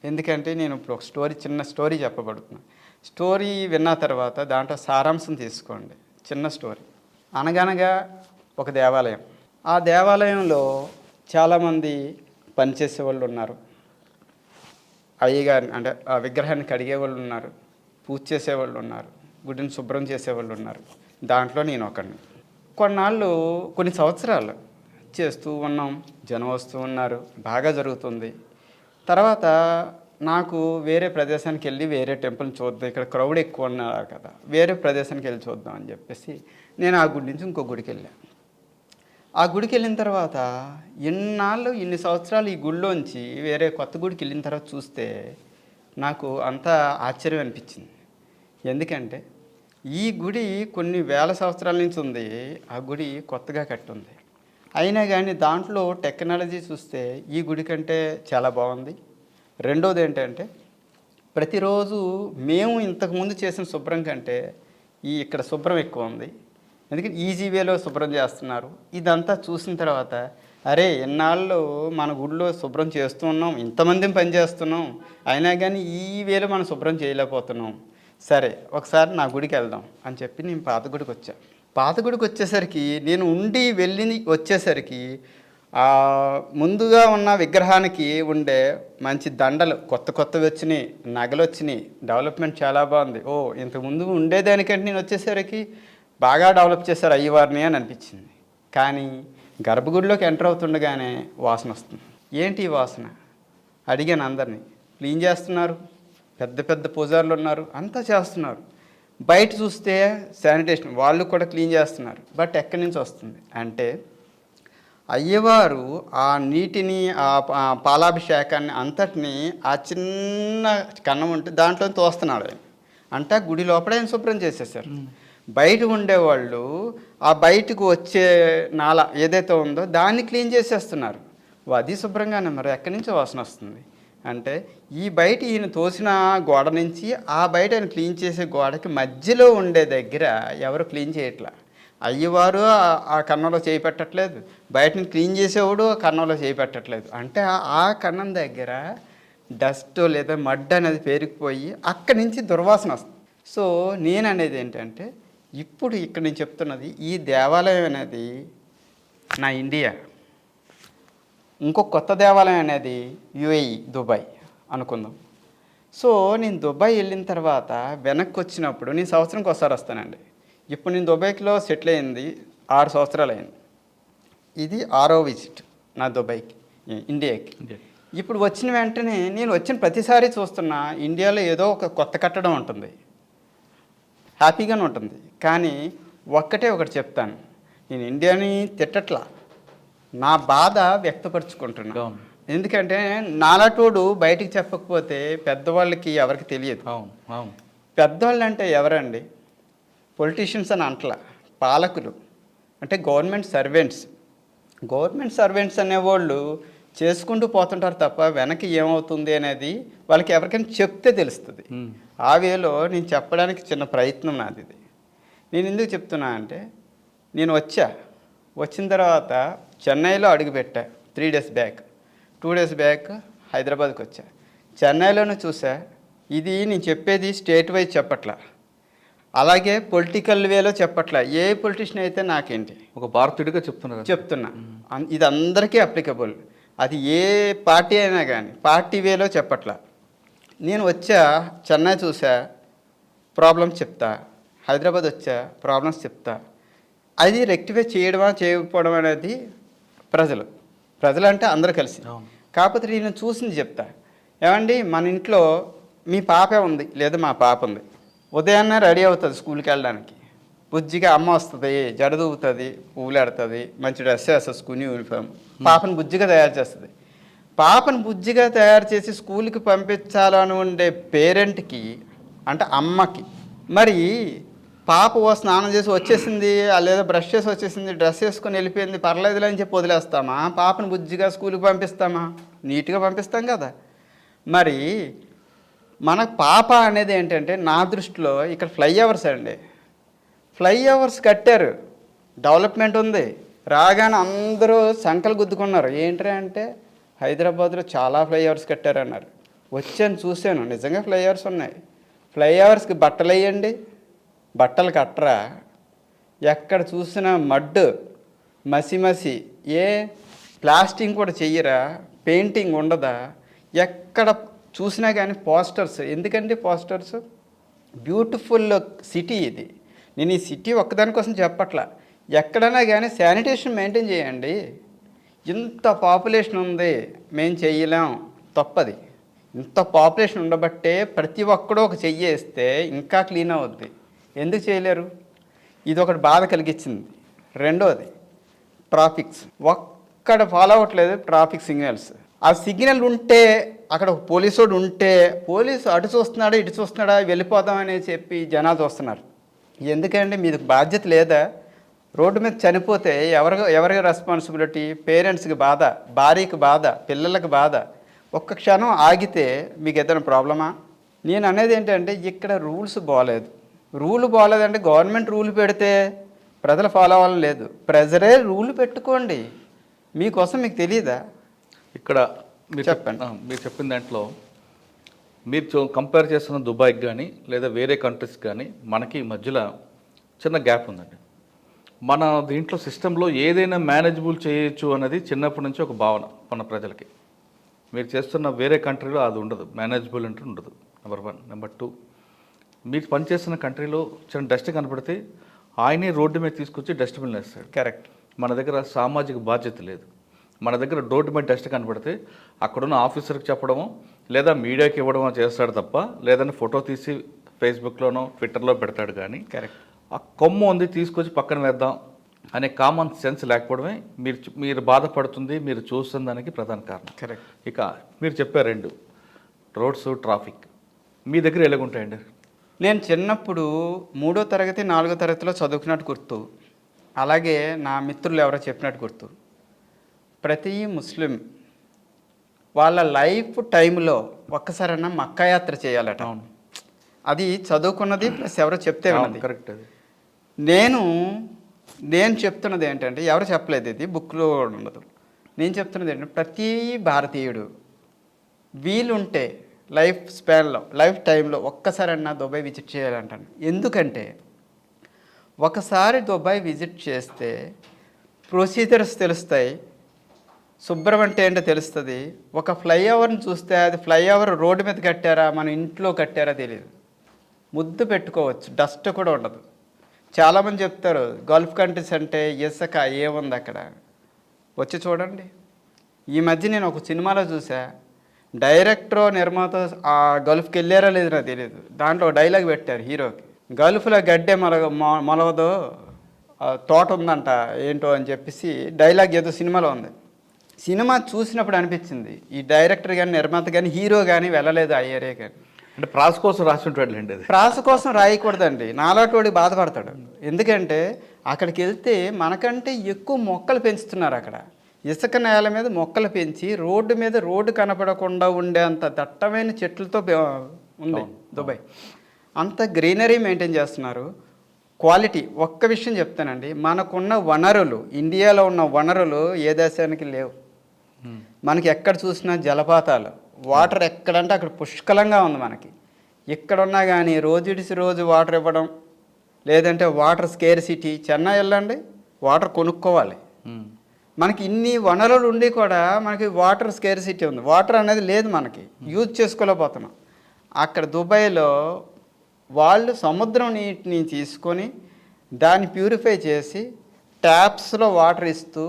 ఎందుకంటే నేను ఇప్పుడు ఒక చిన్న స్టోరీ చెప్పబడుతున్నా. స్టోరీ విన్న తర్వాత దాంట్లో సారాంశం తీసుకోండి. చిన్న స్టోరీ. అనగనగా ఒక దేవాలయం. ఆ దేవాలయంలో చాలామంది పనిచేసే వాళ్ళు ఉన్నారు, అయ్యగారిని అంటే ఆ విగ్రహాన్ని కడిగే వాళ్ళు ఉన్నారు, పూజ చేసేవాళ్ళు ఉన్నారు, గుడిని శుభ్రం చేసేవాళ్ళు ఉన్నారు, దాంట్లో నేను ఒకడిని. కొన్నాళ్ళు కొన్ని సంవత్సరాలు చేస్తూ ఉన్నాం, జనం వస్తూ ఉన్నారు, బాగా జరుగుతుంది. తర్వాత నాకు వేరే ప్రదేశానికి వెళ్ళి వేరే టెంపుల్ని చూద్దాం, ఇక్కడ క్రౌడ్ ఎక్కువ ఉన్నారు కదా, వేరే ప్రదేశానికి వెళ్ళి చూద్దాం అని చెప్పేసి నేను ఆ గుడి నుంచి ఇంకో గుడికి వెళ్ళాను. ఆ గుడికి వెళ్ళిన తర్వాత ఇన్ని సంవత్సరాలు ఈ గుడిలోంచి వేరే కొత్త గుడికి వెళ్ళిన తర్వాత చూస్తే నాకు అంత ఆశ్చర్యం అనిపించింది. ఎందుకంటే ఈ గుడి కొన్ని వేల సంవత్సరాల నుంచి ఉంది, ఆ గుడి కొత్తగా కట్టుంది. అయినా కానీ దాంట్లో టెక్నాలజీ చూస్తే ఈ గుడి కంటే చాలా బాగుంది. రెండోది ఏంటంటే ప్రతిరోజు మేము ఇంతకుముందు చేసిన శుభ్రం కంటే ఇక్కడ శుభ్రం ఎక్కువ ఉంది. ఎందుకంటే ఈజీ వేలో శుభ్రం చేస్తున్నారు. ఇదంతా చూసిన తర్వాత అరే ఎన్నాళ్ళు మన గుడిలో శుభ్రం చేస్తూ ఉన్నాం, ఇంతమందిని పని చేస్తున్నాం, అయినా కానీ ఈ వేలో మనం శుభ్రం చేయలేకపోతున్నాం. సరే ఒకసారి నా గుడికి వెళ్దాం అని చెప్పి నేను పాత గుడికి వచ్చాను. పాత గుడికి వచ్చేసరికి నేను వెళ్ళి వచ్చేసరికి ముందుగా ఉన్న విగ్రహానికి ఉండే మంచి దండలు కొత్తవి వచ్చినాయి, నగలు వచ్చినాయి, డెవలప్మెంట్ చాలా బాగుంది. ఇంతకుముందు ఉండేదానికంటే నేను వచ్చేసరికి బాగా డెవలప్ చేశారు అయ్యవారిని అని అనిపించింది. కానీ గర్భగుడిలోకి ఎంటర్ అవుతుండగానే వాసన వస్తుంది. ఏంటి ఈ వాసన అడిగాను అందరినీ. క్లీన్ చేస్తున్నారు, పెద్ద పెద్ద పూజారులు ఉన్నారు, అంతా చేస్తున్నారు. బయట చూస్తే శానిటేషన్ వాళ్ళు కూడా క్లీన్ చేస్తున్నారు. బట్ ఎక్కడి నుంచి వస్తుంది అంటే అయ్యవారు ఆ నీటిని ఆ పాలాభిషేకాన్ని అంతటిని ఆ చిన్న కన్నం ఉంటే దాంట్లో తోస్తున్నాడు ఆయన. అంటే గుడి లోపల ఆయన శుభ్రం చేసేసారు. బయట ఉండేవాళ్ళు ఆ బయటకు వచ్చే నాల ఏదైతే ఉందో దాన్ని క్లీన్ చేసేస్తున్నారు. అది శుభ్రంగానే మరి ఎక్కడి నుంచి వాసన వస్తుంది అంటే ఈ బయట ఈయన తోసిన గోడ నుంచి ఆ బయట ఆయన క్లీన్ చేసే గోడకి మధ్యలో ఉండే దగ్గర ఎవరు క్లీన్ చేయట్లా. అయ్యవారు ఆ కన్నంలో చేయి పెట్టట్లేదు, బయటని క్లీన్ చేసేవాడు ఆ కన్నంలో చేయి పెట్టట్లేదు. అంటే ఆ కన్నం దగ్గర డస్ట్ లేదా మడ్ అనేది పేరుకుపోయి అక్కడి నుంచి దుర్వాసన వస్తుంది. సో నేను అనేది ఏంటంటే ఇప్పుడు ఇక్కడ నేను చెప్తున్నది ఈ దేవాలయం అనేది నా ఇండియా, ఇంకో కొత్త దేవాలయం అనేది యుఏఈ దుబాయ్ అనుకుందాం. సో నేను దుబాయ్ వెళ్ళిన తర్వాత వెనక్కి వచ్చినప్పుడు నేను సంవత్సరానికి ఒకసారి వస్తానండి. ఇప్పుడు నేను దుబాయ్లో సెటిల్ అయింది 6 సంవత్సరాలు అయింది. ఇది 6వ విజిట్ నా దుబాయ్కి, ఇండియాకి. ఇప్పుడు వచ్చిన వెంటనే నేను వచ్చిన ప్రతిసారి చూస్తున్నా ఇండియాలో ఏదో ఒక కొత్త కట్టడం ఉంటుంది, హ్యాపీగానే ఉంటుంది. కానీ ఒకటి చెప్తాను, నేను ఇండియాని తిట్టట్లా, నా బాధ వ్యక్తపరుచుకుంటున్నాను. ఎందుకంటే నాలాటోడు బయటికి చెప్పకపోతే పెద్దవాళ్ళకి ఎవరికి తెలియదు. పెద్దవాళ్ళు అంటే ఎవరండి? పొలిటీషియన్స్ అని అంటలా, పాలకులు అంటే గవర్నమెంట్ సర్వెంట్స్ అనేవాళ్ళు చేసుకుంటూ పోతుంటారు తప్ప వెనక్కి ఏమవుతుంది అనేది వాళ్ళకి ఎవరికైనా చెప్తే తెలుస్తుంది. ఆ వేలో నేను చెప్పడానికి చిన్న ప్రయత్నం నాది ఇది. నేను ఎందుకు చెప్తున్నా అంటే నేను వచ్చిన తర్వాత చెన్నైలో అడుగుపెట్టా 3 days బ్యాక్, 2 days బ్యాక్ హైదరాబాద్కి వచ్చా. చెన్నైలోనే చూసా. ఇది నేను చెప్పేది స్టేట్ వైజ్ చెప్పట్లా, అలాగే పొలిటికల్ వేలో చెప్పట్లా. ఏ పొలిటీషియన్ అయితే నాకేంటి, ఒక భారతీయుడిగా చెప్తున్నా. ఇది అందరికీ అప్లికబుల్. అది ఏ పార్టీ అయినా కానీ పార్టీ వేలో చెప్పట్లా. నేను వచ్చా, చెన్నై చూసా, ప్రాబ్లమ్స్ చెప్తా. హైదరాబాద్ వచ్చా, ప్రాబ్లమ్స్ చెప్తా. అది రెక్టిఫై చేయడమా చేయకపోవడం అనేది ప్రజలు అంటే అందరూ కలిసి. కాకపోతే నేను చూసింది చెప్తా. ఏమండి మన ఇంట్లో మీ పాపే ఉంది లేదా మా పాప ఉంది, ఉదయాన్నే రెడీ అవుతుంది స్కూల్కి వెళ్ళడానికి, బుజ్జిగా అమ్మ వస్తుంది, జడదూగుతుంది, పువ్వులు ఆడుతుంది, మంచి డ్రెస్ వేస్తుంది, స్కూల్ యూనిఫామ్, పాపను బుజ్జిగా తయారు చేస్తుంది. పాపను బుజ్జిగా తయారు చేసి స్కూల్కి పంపించాలని ఉండే పేరెంట్కి అంటే అమ్మకి, మరి పాప స్నానం చేసి వచ్చేసింది లేదా బ్రష్ చేసి వచ్చేసింది, డ్రెస్ వేసుకొని వెళ్ళిపోయింది, పర్లేదులే అని చెప్పి వదిలేస్తామా? పాపను బుజ్జిగా స్కూల్కి పంపిస్తామా? నీట్గా పంపిస్తాం కదా. మరి మన పాప అనేది ఏంటంటే నా దృష్టిలో ఇక్కడ ఫ్లైఓవర్స్ అండి. ఫ్లైఓవర్స్ కట్టారు, డెవలప్మెంట్ ఉంది. రాగానే అందరూ సంకలు గుద్దుకున్నారు. ఏంటి అంటే హైదరాబాద్లో చాలా ఫ్లైఓవర్స్ కట్టారన్నారు. వచ్చాను చూశాను, నిజంగా ఫ్లైఓవర్స్ ఉన్నాయి. ఫ్లైఓవర్స్కి బట్టలు వేయండి, బట్టలు కట్టరా. ఎక్కడ చూసినా మడ్డు, మసి, ఏ ప్లాస్టింగ్ కూడా చెయ్యరా, పెయింటింగ్ ఉండదా. ఎక్కడ చూసినా కానీ పోస్టర్స్. ఎందుకంటే పోస్టర్స్ బ్యూటిఫుల్ సిటీ ఇది, నేను ఈ సిటీ ఒక్కదానికోసం చెప్పట్లా, ఎక్కడైనా కానీ శానిటేషన్ మెయింటైన్ చేయండి. ఇంత పాపులేషన్ ఉంది, మేము చెయ్యలేం, తప్పది. ఇంత పాపులేషన్ ఉండబట్టే ప్రతి ఒక్కడూ ఒక చెయ్యి వేస్తే ఇంకా క్లీన్ అవుద్ది. ఎందుకు చేయలేరు? ఇది ఒకటి బాధ కలిగించింది. రెండోది ట్రాఫిక్స్, ఒక్కడ ఫాలో అవ్వట్లేదు ట్రాఫిక్ సిగ్నల్స్. ఆ సిగ్నల్ ఉంటే అక్కడ ఒక పోలీసోడు ఉంటే పోలీసు అటు చూస్తున్నాడా ఇటు చూస్తున్నాడా వెళ్ళిపోదామని చెప్పి జనాలు చూస్తున్నారు. ఎందుకంటే మీకు బాధ్యత లేదా? రోడ్డు మీద చనిపోతే ఎవరికి రెస్పాన్సిబిలిటీ? పేరెంట్స్కి బాధ, భార్యకి బాధ, పిల్లలకి బాధ. ఒక్క క్షణం ఆగితే మీకు ఏదైనా ప్రాబ్లమా? నేను అనేది ఏంటంటే ఇక్కడ రూల్స్ బాగలేదు. రూల్ బాగలేదంటే గవర్నమెంట్ రూల్ పెడితే ప్రజలు ఫాలో అవ్వాలని లేదు, ప్రజలే రూల్ పెట్టుకోండి. మీకోసం మీకు తెలియదా? ఇక్కడ మీరు చెప్పండి. మీరు చెప్పిన దాంట్లో మీరు కంపేర్ చేస్తున్న దుబాయ్కి కానీ లేదా వేరే కంట్రీస్కి కానీ మనకి మధ్యలో చిన్న గ్యాప్ ఉందండి. మన దీంట్లో సిస్టంలో ఏదైనా మేనేజబుల్ చేయొచ్చు అనేది చిన్నప్పటి నుంచి ఒక భావన మన ప్రజలకి. మీరు చేస్తున్న వేరే కంట్రీలో అది ఉండదు, మేనేజబుల్ అంటే ఉండదు. నెంబర్ 1. నెంబర్ 2, మీరు పనిచేస్తున్న కంట్రీలో చిన్న డస్ట్ కనపడితే ఆయనే రోడ్డు మీద తీసుకొచ్చి డస్ట్బిన్ వేస్తాడు. కరెక్ట్. మన దగ్గర సామాజిక బాధ్యత లేదు. మన దగ్గర రోడ్డు మీద డస్ట్ కనపడితే అక్కడున్న ఆఫీసర్కి చెప్పడమో లేదా మీడియాకి ఇవ్వడమో చేస్తాడు తప్ప, లేదంటే ఫోటో తీసి ఫేస్బుక్లోనో ట్విట్టర్లో పెడతాడు. కానీ కరెక్ట్, ఆ కొమ్ము ఉంది తీసుకొచ్చి పక్కన వేద్దాం అనే కామన్ సెన్స్ లేకపోవడమే మీరు బాధపడుతుంది, మీరు చూస్తున్న దానికి ప్రధాన కారణం. కరెక్ట్. ఇక మీరు చెప్పారు 2 రోడ్స్, ట్రాఫిక్ మీ దగ్గర ఎలాగుంటాయండి? నేను చిన్నప్పుడు 3వ తరగతి 4వ తరగతిలో చదువుకున్నట్టు గుర్తు, అలాగే నా మిత్రులు ఎవరో చెప్పినట్టు గుర్తు. ప్రతి ముస్లిం వాళ్ళ లైఫ్ టైంలో ఒక్కసారైనా మక్కా యాత్ర చేయాలట. అవును, అది చదువుకున్నది ప్లస్ ఎవరో చెప్తే ఉన్నది. కరెక్ట్. అది నేను చెప్తున్నది ఏంటంటే, ఎవరు చెప్పలేదు, ఇది బుక్లో ఉండదు. నేను చెప్తున్నది ఏంటంటే ప్రతి భారతీయుడు వీలుంటే లైఫ్ స్పాన్లో లైఫ్ టైంలో ఒక్కసారన్నా దుబాయ్ విజిట్ చేయాలంటాను. ఎందుకంటే ఒకసారి దుబాయ్ విజిట్ చేస్తే ప్రొసీజర్స్ తెలుస్తాయి, శుభ్రం అంటే ఏంటో తెలుస్తుంది. ఒక ఫ్లైఓవర్ని చూస్తే అది ఫ్లైఓవర్ రోడ్డు మీద కట్టారా మన ఇంట్లో కట్టారా తెలియదు, ముద్దు పెట్టుకోవచ్చు, డస్ట్ కూడా ఉండదు. చాలామంది చెప్తారు గల్ఫ్ కంట్రీస్ అంటే ఇసుక ఏముంది అక్కడ, వచ్చి చూడండి. ఈ మధ్య నేను ఒక సినిమాలో చూసా, డైరెక్టర్ నిర్మాత ఆ గల్ఫ్కి వెళ్ళారా లేదు నాకు తెలియదు, దాంట్లో డైలాగ్ పెట్టారు హీరోకి, గల్ఫ్లో గడ్డే మొలవదో తోట ఉందంట ఏంటో అని చెప్పేసి డైలాగ్ ఏదో సినిమాలో ఉంది. సినిమా చూసినప్పుడు అనిపించింది ఈ డైరెక్టర్ కానీ నిర్మాత కానీ హీరో కానీ వెళ్ళలేదు ఆ ఏరియా కానీ. అంటే ప్రాస కోసం రాసి ఉంటాడు అండి. అది ప్రాస కోసం రాయకూడదండి, నాలాటోడి బాధపడతాడు. ఎందుకంటే అక్కడికి వెళ్తే మనకంటే ఎక్కువ మొక్కలు పెంచుతున్నారు అక్కడ. ఇసుక నేల మీద మొక్కలు పెంచి రోడ్డు మీద రోడ్డు కనపడకుండా ఉండేంత దట్టమైన చెట్లతో ఉంది దుబాయ్. అంత గ్రీనరీ మెయింటైన్ చేస్తున్నారు. క్వాలిటీ ఒక్క విషయం చెప్తానండి, మనకున్న వనరులు, ఇండియాలో ఉన్న వనరులు ఏ దేశానికి లేవు. మనకి ఎక్కడ చూసినా జలపాతాలు, వాటర్ ఎక్కడంటే అక్కడ పుష్కలంగా ఉంది మనకి. ఎక్కడున్నా కానీ రోజు ఇడిసి రోజు వాటర్ ఇవ్వడం, లేదంటే వాటర్ స్కేర్సిటీ. చెన్నై వెళ్ళండి, వాటర్ కొనుక్కోవాలి. మనకి ఇన్ని వనరులు ఉండి కూడా మనకి వాటర్ స్కేర్సిటీ ఉంది, వాటర్ అనేది లేదు, మనకి యూజ్ చేసుకోలేకపోతున్నాం. అక్కడ దుబాయ్లో వాళ్ళు సముద్రం నీటిని తీసుకొని దాన్ని ప్యూరిఫై చేసి ట్యాప్స్లో వాటర్ ఇస్తూ,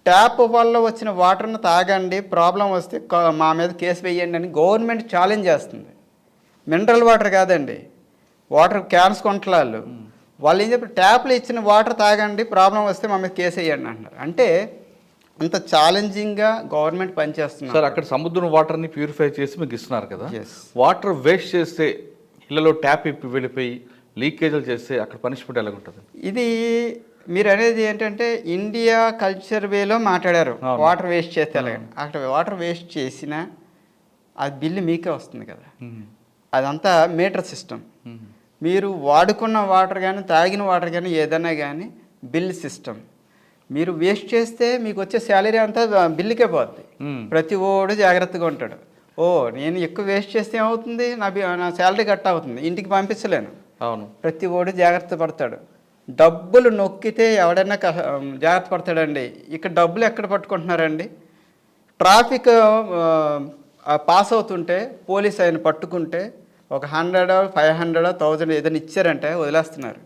ట్యాప్ వల్ల వచ్చిన వాటర్ను తాగండి, ప్రాబ్లం వస్తే మా మీద కేసు వేయండి అని గవర్నమెంట్ ఛాలెంజ్ చేస్తుంది. మినరల్ వాటర్ కాదండి, వాటర్ క్యాన్స్ కొంటలాళ్ళు. వాళ్ళు ఏం చెప్పారు, ట్యాప్లు ఇచ్చిన వాటర్ తాగండి, ప్రాబ్లం వస్తే మా మీద కేసు వేయండి అంటున్నారు. అంటే అంత ఛాలెంజింగ్గా గవర్నమెంట్ పనిచేస్తున్నారు. సార్ అక్కడ సముద్రం వాటర్ని ప్యూరిఫై చేసి మీకు ఇస్తున్నారు కదా, వాటర్ వేస్ట్ చేస్తే ఇళ్లలో ట్యాప్ ఇప్పి వెళ్ళిపోయి లీకేజీలు చేస్తే అక్కడ పనిష్మెంట్ ఎలా ఉంటుంది? ఇది మీరు అనేది ఏంటంటే ఇండియా కల్చర్ వేలో మాట్లాడారు, వాటర్ వేస్ట్ చేస్తే అలాగే. అక్కడ వాటర్ వేస్ట్ చేసినా అది బిల్లు మీకే వస్తుంది కదా. అదంతా మీటర్ సిస్టమ్. మీరు వాడుకున్న వాటర్ కానీ తాగిన వాటర్ కానీ ఏదైనా కానీ బిల్ సిస్టమ్. మీరు వేస్ట్ చేస్తే మీకు వచ్చే శాలరీ అంతా బిల్లుకే పోద్ది. ప్రతి ఓడు జాగ్రత్తగా ఉంటాడు. ఓ నేను ఎక్కువ వేస్ట్ చేస్తే ఏమవుతుంది, నా శాలరీ కట్ అవుతుంది, ఇంటికి పంపించలేను. అవును, ప్రతి ఓడు జాగ్రత్త పడతాడు. డబ్బులు నొక్కితే ఎవడైనా జాగ్రత్త పడతాడండి. ఇక్కడ డబ్బులు ఎక్కడ పట్టుకుంటున్నారండి? ట్రాఫిక్ పాస్ అవుతుంటే పోలీస్ ఆయన పట్టుకుంటే ఒక 100, 500, 1000 ఏదైనా ఇచ్చారంటే వదిలేస్తున్నారు.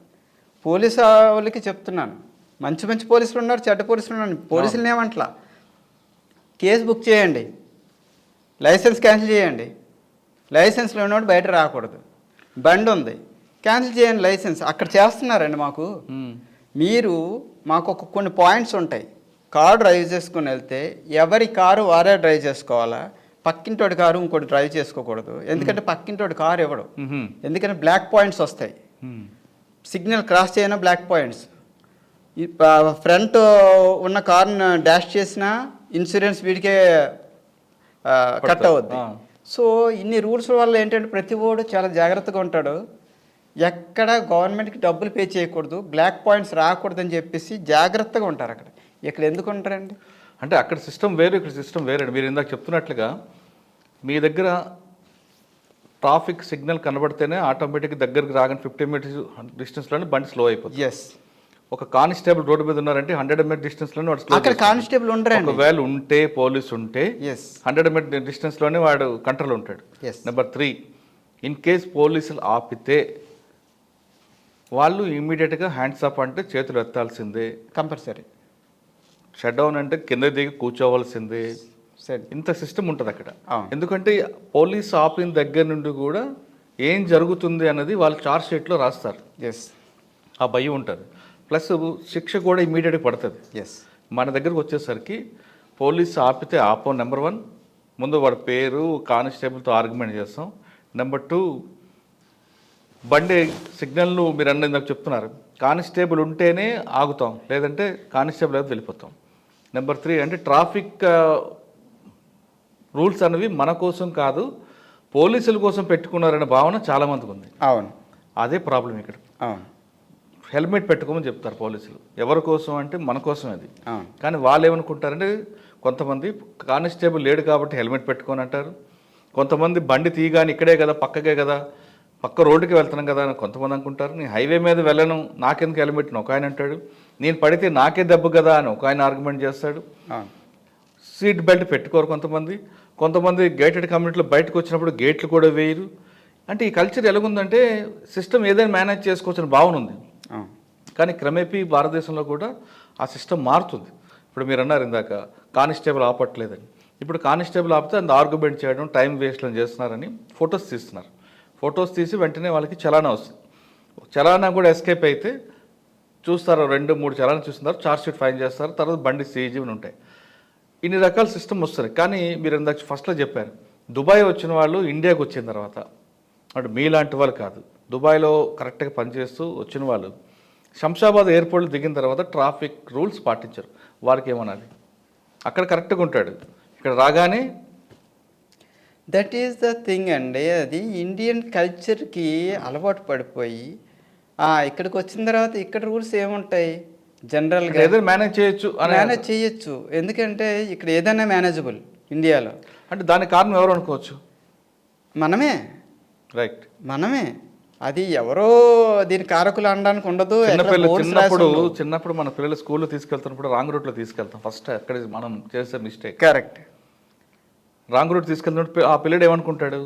పోలీసు వాళ్ళకి చెప్తున్నాను, మంచి మంచి పోలీసులు ఉన్నారు, చెడ్డ పోలీసులు ఉన్నారు. పోలీసులు ఏమంటలా, కేసు బుక్ చేయండి, లైసెన్స్ క్యాన్సిల్ చేయండి, లైసెన్స్లో ఉన్నవాడు బయట రాకూడదు, బండి ఉంది క్యాన్సిల్ చేయండి లైసెన్స్. అక్కడ చేస్తున్నారండి మాకు. మీరు మాకు కొన్ని పాయింట్స్ ఉంటాయి. కారు డ్రైవ్ చేసుకుని వెళ్తే ఎవరి కారు వారే డ్రైవ్ చేసుకోవాలా, పక్కింటోడి కారు ఇంకోటి డ్రైవ్ చేసుకోకూడదు. ఎందుకంటే పక్కింటోడి కారు ఇవ్వడు, ఎందుకంటే బ్లాక్ పాయింట్స్ వస్తాయి. సిగ్నల్ క్రాస్ చేయన బ్లాక్ పాయింట్స్. ఫ్రంట్ ఉన్న కార్ను డాష్ చేసినా ఇన్సూరెన్స్ వీడికే కట్ అవుద్ది. సో ఇన్ని రూల్స్ వల్ల ఏంటంటే ప్రతి ఓడు చాలా జాగ్రత్తగా ఉంటాడు. ఎక్కడ గవర్నమెంట్కి డబ్బులు పే చేయకూడదు, బ్లాక్ పాయింట్స్ రాకూడదని చెప్పేసి జాగ్రత్తగా ఉంటారు అక్కడ. ఇక్కడ ఎందుకు ఉంటారండి? అంటే అక్కడ సిస్టమ్ వేరు, ఇక్కడ సిస్టమ్ వేరే. మీరు ఇందాక చెప్తున్నట్లుగా మీ దగ్గర ట్రాఫిక్ సిగ్నల్ కనబడితేనే ఆటోమేటిక్గా దగ్గరికి రాగానే 50 మీటర్స్ డిస్టెన్స్లోనే బండి స్లో అయిపోతుంది. ఎస్. ఒక కానిస్టేబుల్ రోడ్డు మీద ఉన్నారంటే 100 మీటర్ డిస్టెన్స్లోనే వాడు స్లో. అక్కడ కానిస్టేబుల్ ఉండరండి. ఒకవేళ ఉంటే పోలీసు ఉంటే 100 మీటర్ డిస్టెన్స్లోనే వాడు కంట్రోల్ ఉంటాడు. నెంబర్ 3, ఇన్ కేస్ పోలీసులు ఆపితే వాళ్ళు ఇమ్మీడియట్గా హ్యాండ్స్ అప్ అంటే చేతులు ఎత్తాల్సిందే, కంపల్సరీ. షట్ డౌన్ అంటే కింద దిగి కూర్చోవలసిందే. ఇంత సిస్టమ్ ఉంటుంది అక్కడ. ఎందుకంటే పోలీస్ ఆపిన దగ్గర నుండి కూడా ఏం జరుగుతుంది అన్నది వాళ్ళు చార్జ్ షీట్లో రాస్తారు. ఆ భయం ఉంటుంది. ప్లస్ శిక్ష కూడా ఇమ్మీడియట్గా పడుతుంది. మన దగ్గరకు వచ్చేసరికి పోలీసు ఆపితే ఆపం. నెంబర్ 1, ముందు వాడి పేరు కానిస్టేబుల్తో ఆర్గ్యుమెంట్ చేస్తాం. నెంబర్ 2, బండి సిగ్నల్ను మీరు ఇందాక చెప్తున్నారు, కానిస్టేబుల్ ఉంటేనే ఆగుతాం, లేదంటే కానిస్టేబుల్ అయితే వెళ్ళిపోతాం. నెంబర్ 3 అంటే ట్రాఫిక్ రూల్స్ అనేవి మన కోసం కాదు, పోలీసుల కోసం పెట్టుకున్నారనే భావన చాలామందికి ఉంది. అవును, అదే ప్రాబ్లం ఇక్కడ. అవును, హెల్మెట్ పెట్టుకోమని చెప్తారు పోలీసులు. ఎవరి కోసం అంటే మన కోసం అది. కానీ వాళ్ళు ఏమనుకుంటారంటే కొంతమంది కానిస్టేబుల్ లేడు కాబట్టి హెల్మెట్ పెట్టుకొని అంటారు, కొంతమంది బండి తీయగానే ఇక్కడే కదా, పక్కకే కదా, పక్క రోడ్డుకి వెళ్తున్నాం కదా అని కొంతమంది అనుకుంటారు. నేను హైవే మీద వెళ్ళను, నాకెందుకు హెల్మెట్ అని ఒక ఆయన అంటాడు. నేను పడితే నాకే దెబ్బ కదా అని ఒక ఆయన ఆర్గ్యుమెంట్ చేస్తాడు. సీట్ బెల్ట్ పెట్టుకోరు కొంతమంది గేటెడ్ కమ్యూనిటీలో బయటకు వచ్చినప్పుడు గేట్లు కూడా వేయరు. అంటే ఈ కల్చర్ ఎలాగుందంటే సిస్టమ్ ఏదైనా మేనేజ్ చేసుకోవచ్చని భావన ఉంది. కానీ క్రమేపీ భారతదేశంలో కూడా ఆ సిస్టమ్ మారుతుంది. ఇప్పుడు మీరు అన్నారు ఇందాక కానిస్టేబుల్ ఆపట్లేదని. ఇప్పుడు కానిస్టేబుల్ ఆపితే అంత ఆర్గ్యుమెంట్ చేయడం, టైం వేస్ట్లో చేస్తున్నారని ఫొటోస్ తీస్తున్నారు. ఫొటోస్ తీసి వెంటనే వాళ్ళకి చలానా వస్తుంది. చలానా కూడా ఎస్కేప్ అయితే చూస్తారు, 2-3 చలానా చూస్తున్నారు, ఛార్జ్ షీట్ ఫైన్ చేస్తారు, తర్వాత బండి సీజ్ అని ఉంటాయి. ఇన్ని రకాల సిస్టమ్ వస్తుంది. కానీ మీరు ఇందాక ఫస్ట్లో చెప్పారు, దుబాయ్ వచ్చిన వాళ్ళు ఇండియాకి వచ్చిన తర్వాత అంటే మీలాంటి వాళ్ళు కాదు, దుబాయ్లో కరెక్ట్గా పనిచేస్తూ వచ్చిన వాళ్ళు శంషాబాద్ ఎయిర్పోర్ట్లో దిగిన తర్వాత ట్రాఫిక్ రూల్స్ పాటించరు. వారికి ఏమనాలి? అక్కడ కరెక్ట్గా ఉంటాడు, ఇక్కడ రాగానే దట్ ఈస్ ద థింగ్ అండి. అది ఇండియన్ కల్చర్కి అలవాటు పడిపోయి ఇక్కడికి వచ్చిన తర్వాత ఇక్కడ రూల్స్ ఏముంటాయి, జనరల్గా ఏదైనా మేనేజ్ చేయొచ్చు. ఎందుకంటే ఇక్కడ ఏదైనా మేనేజబుల్ ఇండియాలో. అంటే దానికి కారణం ఎవరు అనుకోవచ్చు? మనమే. రైట్, మనమే. అది ఎవరో దీని కారకులు అనడానికి ఉండదు. చిన్నప్పుడు మన పిల్లలు స్కూల్లో తీసుకెళ్తున్నప్పుడు రాంగ్ రూట్లో తీసుకెళ్తాం. ఫస్ట్ అక్కడ మనం చేసే మిస్టేక్. కరెక్ట్. రాంగ్ రూట్ తీసుకెళ్తున్నప్పుడు ఆ పిల్లడు ఏమనుకుంటాడు,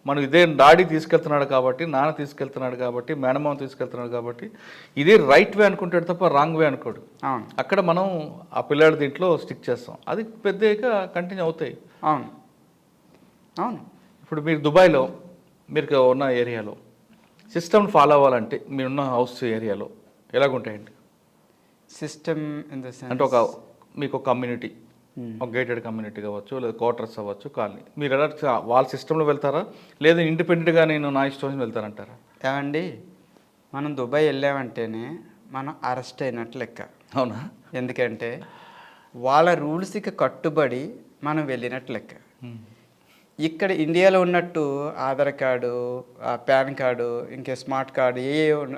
మనం ఇదే డాడీ తీసుకెళ్తున్నాడు కాబట్టి, నాన్న తీసుకెళ్తున్నాడు కాబట్టి, మేనమామ తీసుకెళ్తున్నాడు కాబట్టి ఇదే రైట్ వే అనుకుంటాడు తప్ప రాంగ్ వే అనుకోడు. అక్కడ మనం ఆ పిల్లాడి దీంట్లో స్టిక్ చేస్తాం, అది పెద్దగా కంటిన్యూ అవుతాయి. అవును, అవును. ఇప్పుడు మీరు దుబాయ్లో మీరు ఉన్న ఏరియాలో సిస్టమ్ ఫాలో అవ్వాలంటే మీరున్న హౌస్ ఏరియాలో ఎలాగుంటాయండి సిస్టమ్? అంటే మీకు ఒక కమ్యూనిటీ, ఒక గేటెడ్ కమ్యూనిటీ కావచ్చు, లేదా క్వార్టర్స్ అవ్వచ్చు, కాలనీ, మీరు ఎలా వాళ్ళ సిస్టంలో వెళ్తారా, లేదా ఇండిపెండెంట్గా నేను నా ఇష్టం వెళ్తారంటారా? ఏమండి, మనం దుబాయ్ వెళ్ళామంటేనే మనం అరెస్ట్ అయినట్లు లెక్క. అవునా? ఎందుకంటే వాళ్ళ రూల్స్కి కట్టుబడి మనం వెళ్ళినట్లు లెక్క. ఇక్కడ ఇండియాలో ఉన్నట్టు ఆధార్ కార్డు, పాన్ కార్డు, ఇంకా స్మార్ట్ కార్డు,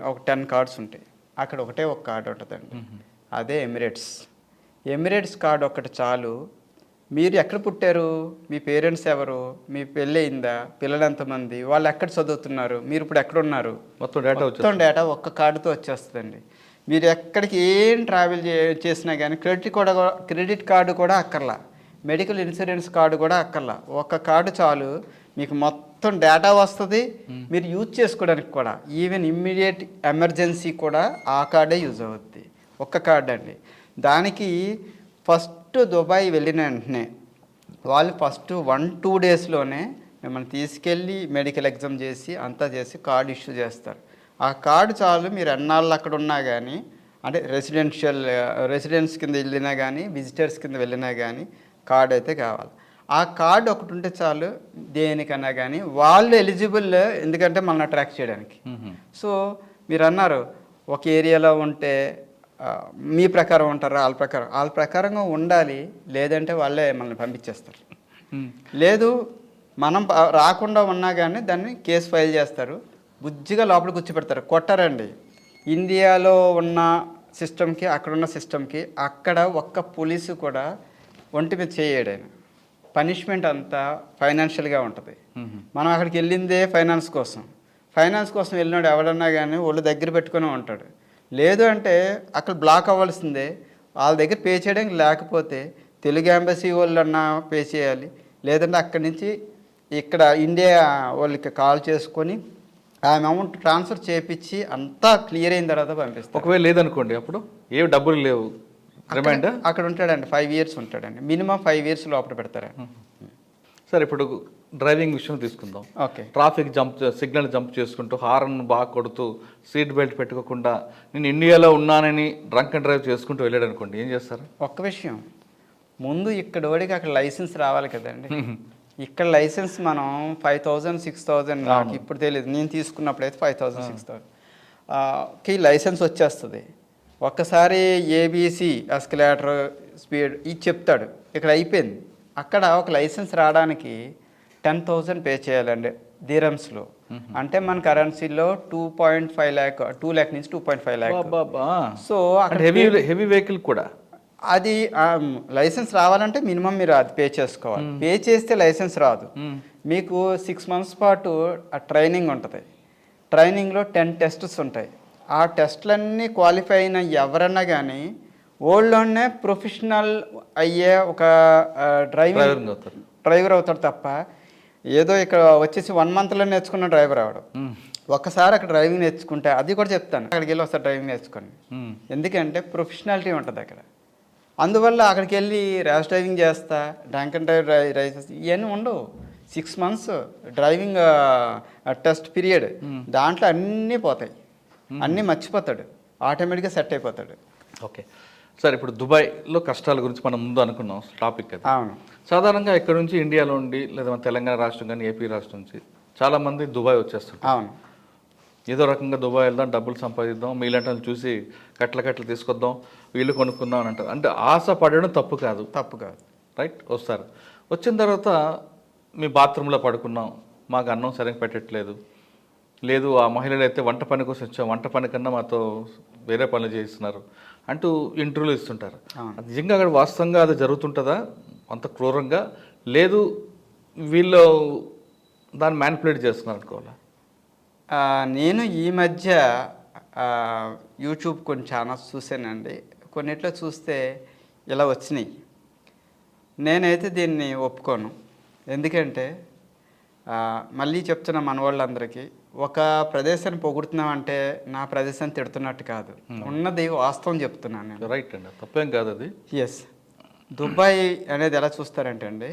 ఒక 10 కార్డ్స్ ఉంటాయి. అక్కడ ఒకటే ఒక కార్డు ఉంటుందండి, అదే ఎమిరేట్స్ కార్డు ఒక్కటి చాలు. మీరు ఎక్కడ పుట్టారు, మీ పేరెంట్స్ ఎవరు, మీ పెళ్ళి అయిందా, పిల్లలు ఎంతమంది, వాళ్ళు ఎక్కడ చదువుతున్నారు, మీరు ఇప్పుడు ఎక్కడ ఉన్నారు, మొత్తం డేటా ఒక్క కార్డుతో వచ్చేస్తుందండి. మీరు ఎక్కడికి ఏం ట్రావెల్ చేసినా కానీ క్రెడిట్ కార్డు కూడా అక్కర్లా, మెడికల్ ఇన్సూరెన్స్ కార్డు కూడా అక్కర్లా, ఒక్క కార్డు చాలు మీకు మొత్తం మొత్తం డేటా వస్తుంది, మీరు యూజ్ చేసుకోవడానికి కూడా ఈవెన్ ఇమ్మీడియట్ ఎమర్జెన్సీ కూడా ఆ కార్డే యూజ్ అవుద్ది. ఒక్క కార్డ్ అండి. దానికి ఫస్ట్ దుబాయ్ వెళ్ళిన వెంటనే వాళ్ళు ఫస్ట్ 1-2 డేస్లోనే మిమ్మల్ని తీసుకెళ్ళి మెడికల్ ఎగ్జామ్ చేసి అంతా చేసి కార్డు ఇష్యూ చేస్తారు. ఆ కార్డు చాలు, మీరు ఎన్నాళ్ళు అక్కడ ఉన్నా కానీ, అంటే రెసిడెన్స్ కింద వెళ్ళినా కానీ విజిటర్స్ కింద వెళ్ళినా కానీ కార్డు అయితే కావాలి. ఆ కార్డు ఒకటి ఉంటే చాలు దేనికన్నా కానీ. వాళ్ళు ఎలిజిబుల్, ఎందుకంటే మనల్ని అట్రాక్ట్ చేయడానికి. సో మీరు అన్నారు ఒక ఏరియాలో ఉంటే మీ ప్రకారం ఉంటారు, వాళ్ళ ప్రకారంగా ఉండాలి, లేదంటే వాళ్ళే మనల్ని పంపించేస్తారు. లేదు మనం రాకుండా ఉన్నా కానీ దాన్ని కేసు ఫైల్ చేస్తారు, బుజ్జిగా లోపల కూర్చోపెడతారు, కొట్టారండి. ఇండియాలో ఉన్న సిస్టమ్కి అక్కడున్న సిస్టమ్కి అక్కడ ఒక్క పోలీసు కూడా ఒంటి మీద చేయడాయన. పనిష్మెంట్ అంతా ఫైనాన్షియల్గా ఉంటుంది. మనం అక్కడికి వెళ్ళిందే ఫైనాన్స్ కోసం వెళ్ళినాడు ఎవడన్నా కానీ వాళ్ళు దగ్గర పెట్టుకుని ఉంటాడు. లేదు అంటే అక్కడ బ్లాక్ అవ్వాల్సిందే, వాళ్ళ దగ్గర పే చేయడానికి లేకపోతే తెలుగు ఎంబసీ వాళ్ళన్నా పే చేయాలి, లేదంటే అక్కడి నుంచి ఇక్కడ ఇండియా వాళ్ళకి కాల్ చేసుకొని ఆ అమౌంట్ ట్రాన్స్ఫర్ చేయించి అంతా క్లియర్ అయిన తర్వాత పంపిస్తారు. ఒకవేళ లేదనుకోండి, అప్పుడు ఏమి డబ్బులు లేవు, రిమైండ్ అక్కడ ఉంటాడండి, 5 years ఉంటాడండి, మినిమం 5 years లోపల పెడతారండి. సరే, ఇప్పుడు డ్రైవింగ్ విషయం తీసుకుందాం. ఓకే. ట్రాఫిక్ సిగ్నల్ జంప్ చేసుకుంటూ హారన్ బాగా కొడుతూ సీట్ బెల్ట్ పెట్టుకోకుండా నేను ఇండియాలో ఉన్నానని డ్రంక్ అండ్ డ్రైవ్ చేసుకుంటూ వెళ్ళాడు అనుకోండి, ఏం చేస్తారు? ఒక్క విషయం, ముందు ఇక్కడ ఓడికి అక్కడ లైసెన్స్ రావాలి కదండి. ఇక్కడ లైసెన్స్ మనం 5,000 6,000 నాకు ఇప్పుడు తెలియదు, నేను తీసుకున్నప్పుడు అయితే 5,000 6,000కి లైసెన్స్ వచ్చేస్తుంది. ఒక్కసారి ఏబీసీ ఎస్కలేటర్ స్పీడ్ ఇది చెప్తాడు, ఇక్కడ అయిపోయింది. అక్కడ ఒక లైసెన్స్ రావడానికి 10,000 పే చేయాలండి దిరమ్స్లో. అంటే మన కరెన్సీలో 2.5 lakh, 2 lakh నుంచి 2.5 lakh. సో అక్కడ హెవీ వెహికల్ కూడా అది లైసెన్స్ రావాలంటే మినిమం మీరు అది పే చేసుకోవాలి. పే చేస్తే లైసెన్స్ రాదు. మీకు 6 months పాటు ఆ ట్రైనింగ్ ఉంటుంది. ట్రైనింగ్లో 10 tests ఉంటాయి. ఆ టెస్ట్లన్నీ క్వాలిఫై అయిన ఎవరన్నా కానీ ఓల్డ్లోనే ప్రొఫెషనల్ అయ్యే ఒక డ్రైవర్ అవుతాడు తప్ప ఏదో ఇక్కడ వచ్చేసి 1 monthలో నేర్చుకున్న డ్రైవర్ అవడు. ఒక్కసారి అక్కడ డ్రైవింగ్ నేర్చుకుంటే, అది కూడా చెప్తాను, అక్కడికి వెళ్ళి ఒకసారి డ్రైవింగ్ నేర్చుకోండి. ఎందుకంటే ప్రొఫెషనాలిటీ ఉంటుంది అక్కడ. అందువల్ల అక్కడికి వెళ్ళి ర్యాష్ డ్రైవింగ్ చేస్తా, డ్రంక్ అండ్ డ్రైవ్ రైసెస్ ఇవన్నీ ఉండవు. 6 months డ్రైవింగ్ టెస్ట్ పీరియడ్, దాంట్లో అన్నీ పోతాయి, అన్నీ మర్చిపోతాడు, ఆటోమేటిక్గా సెట్ అయిపోతాడు. ఓకే సార్, ఇప్పుడు దుబాయ్లో కష్టాల గురించి మనం ముందు అనుకున్నాం టాపిక్ అది. అవును. సాధారణంగా ఇక్కడ నుంచి ఇండియాలో ఉండి లేదా మన తెలంగాణ రాష్ట్రం కానీ ఏపీ రాష్ట్రం నుంచి చాలామంది దుబాయ్ వచ్చేస్తుంటారు. అవును. ఏదో రకంగా దుబాయ్ వెళ్దాం, డబ్బులు సంపాదిద్దాం, మీలాంటి చూసి కట్టలు తీసుకొద్దాం, వీళ్ళు కొనుక్కుందాం అని అంటారు. అంటే ఆశ పడడం తప్పు కాదు, రైట్? వస్తారు, వచ్చిన తర్వాత మీ బాత్రూంలో పడుకున్నాం, మాకు అన్నం సరిగ్గా పెట్టట్లేదు, లేదు ఆ మహిళలు అయితే వంట పని కోసం వచ్చాం, వంట పని కన్నా మాతో వేరే పనులు చేయిస్తున్నారు అంటూ ఇంటర్వ్యూలు ఇస్తుంటారు. నిజంగా అక్కడ వాస్తవంగా అది జరుగుతుంటుందా అంత క్రూరంగా? లేదు వీళ్ళు దాన్ని మ్యానిపులేట్ చేస్తున్నారు అనుకోవాలా? నేను ఈ మధ్య యూట్యూబ్ కొన్ని ఛానల్స్ చూశానండి. కొన్నిట్లో చూస్తే ఇలా వచ్చినాయి. నేనైతే దీన్ని ఒప్పుకోను. ఎందుకంటే మళ్ళీ చెప్తున్నా మన వాళ్ళందరికీ, ఒక ప్రదేశాన్ని పొగుడుతున్నామంటే నా ప్రదేశాన్ని తిడుతున్నట్టు కాదు, ఉన్నది వాస్తవం చెప్తున్నాను నేను. రైట్ అండి, తప్పేం కాదు అది. ఎస్. దుబాయ్ అనేది ఎలా చూస్తారంటే అండి,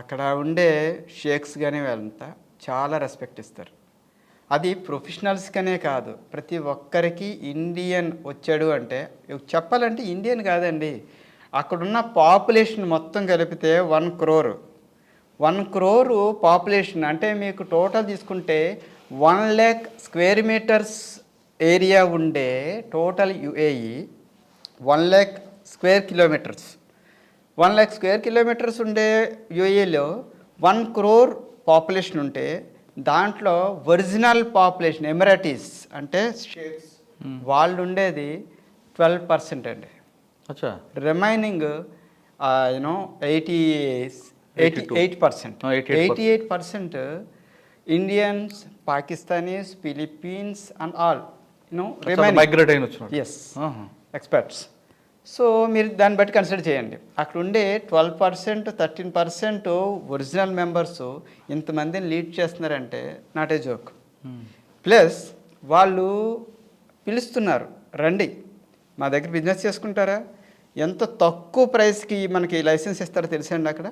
అక్కడ ఉండే షేక్స్ కానీ వాళ్ళంతా చాలా రెస్పెక్ట్ ఇస్తారు. అది ప్రొఫెషనల్స్కనే కాదు, ప్రతి ఒక్కరికి. ఇండియన్ వచ్చాడు అంటే చెప్పాలంటే ఇండియన్ కాదండి, అక్కడున్న పాపులేషన్ మొత్తం కలిపితే 1 crore. 1 crore పాపులేషన్ అంటే మీకు టోటల్ తీసుకుంటే 1 lakh square meters ఏరియా ఉండే total UAE 1 lakh square kilometers. 1 lakh square kilometers ఉండే యుఏఈలో 1 crore పాపులేషన్ ఉంటే దాంట్లో ఒరిజినల్ పాపులేషన్ ఎమిరేటీస్ అంటే వాళ్ళు ఉండేది 12% అండి. Remaining 88% Indians, Pakistanis, Philippines and all remaining. Migrate అయిన ఎస్, ఎక్స్పర్ట్స్. సో మీరు దాన్ని బట్టి కన్సిడర్ చేయండి. అక్కడ ఉండే 12%, 13% ఒరిజినల్ మెంబర్స్ ఇంతమందిని లీడ్ చేస్తున్నారంటే నాట్ ఏ జోక్. ప్లస్ వాళ్ళు పిలుస్తున్నారు, రండి మా దగ్గర బిజినెస్ చేసుకుంటారా. ఎంత తక్కువ ప్రైస్కి మనకి లైసెన్స్ ఇస్తారో తెలుసండి. అక్కడ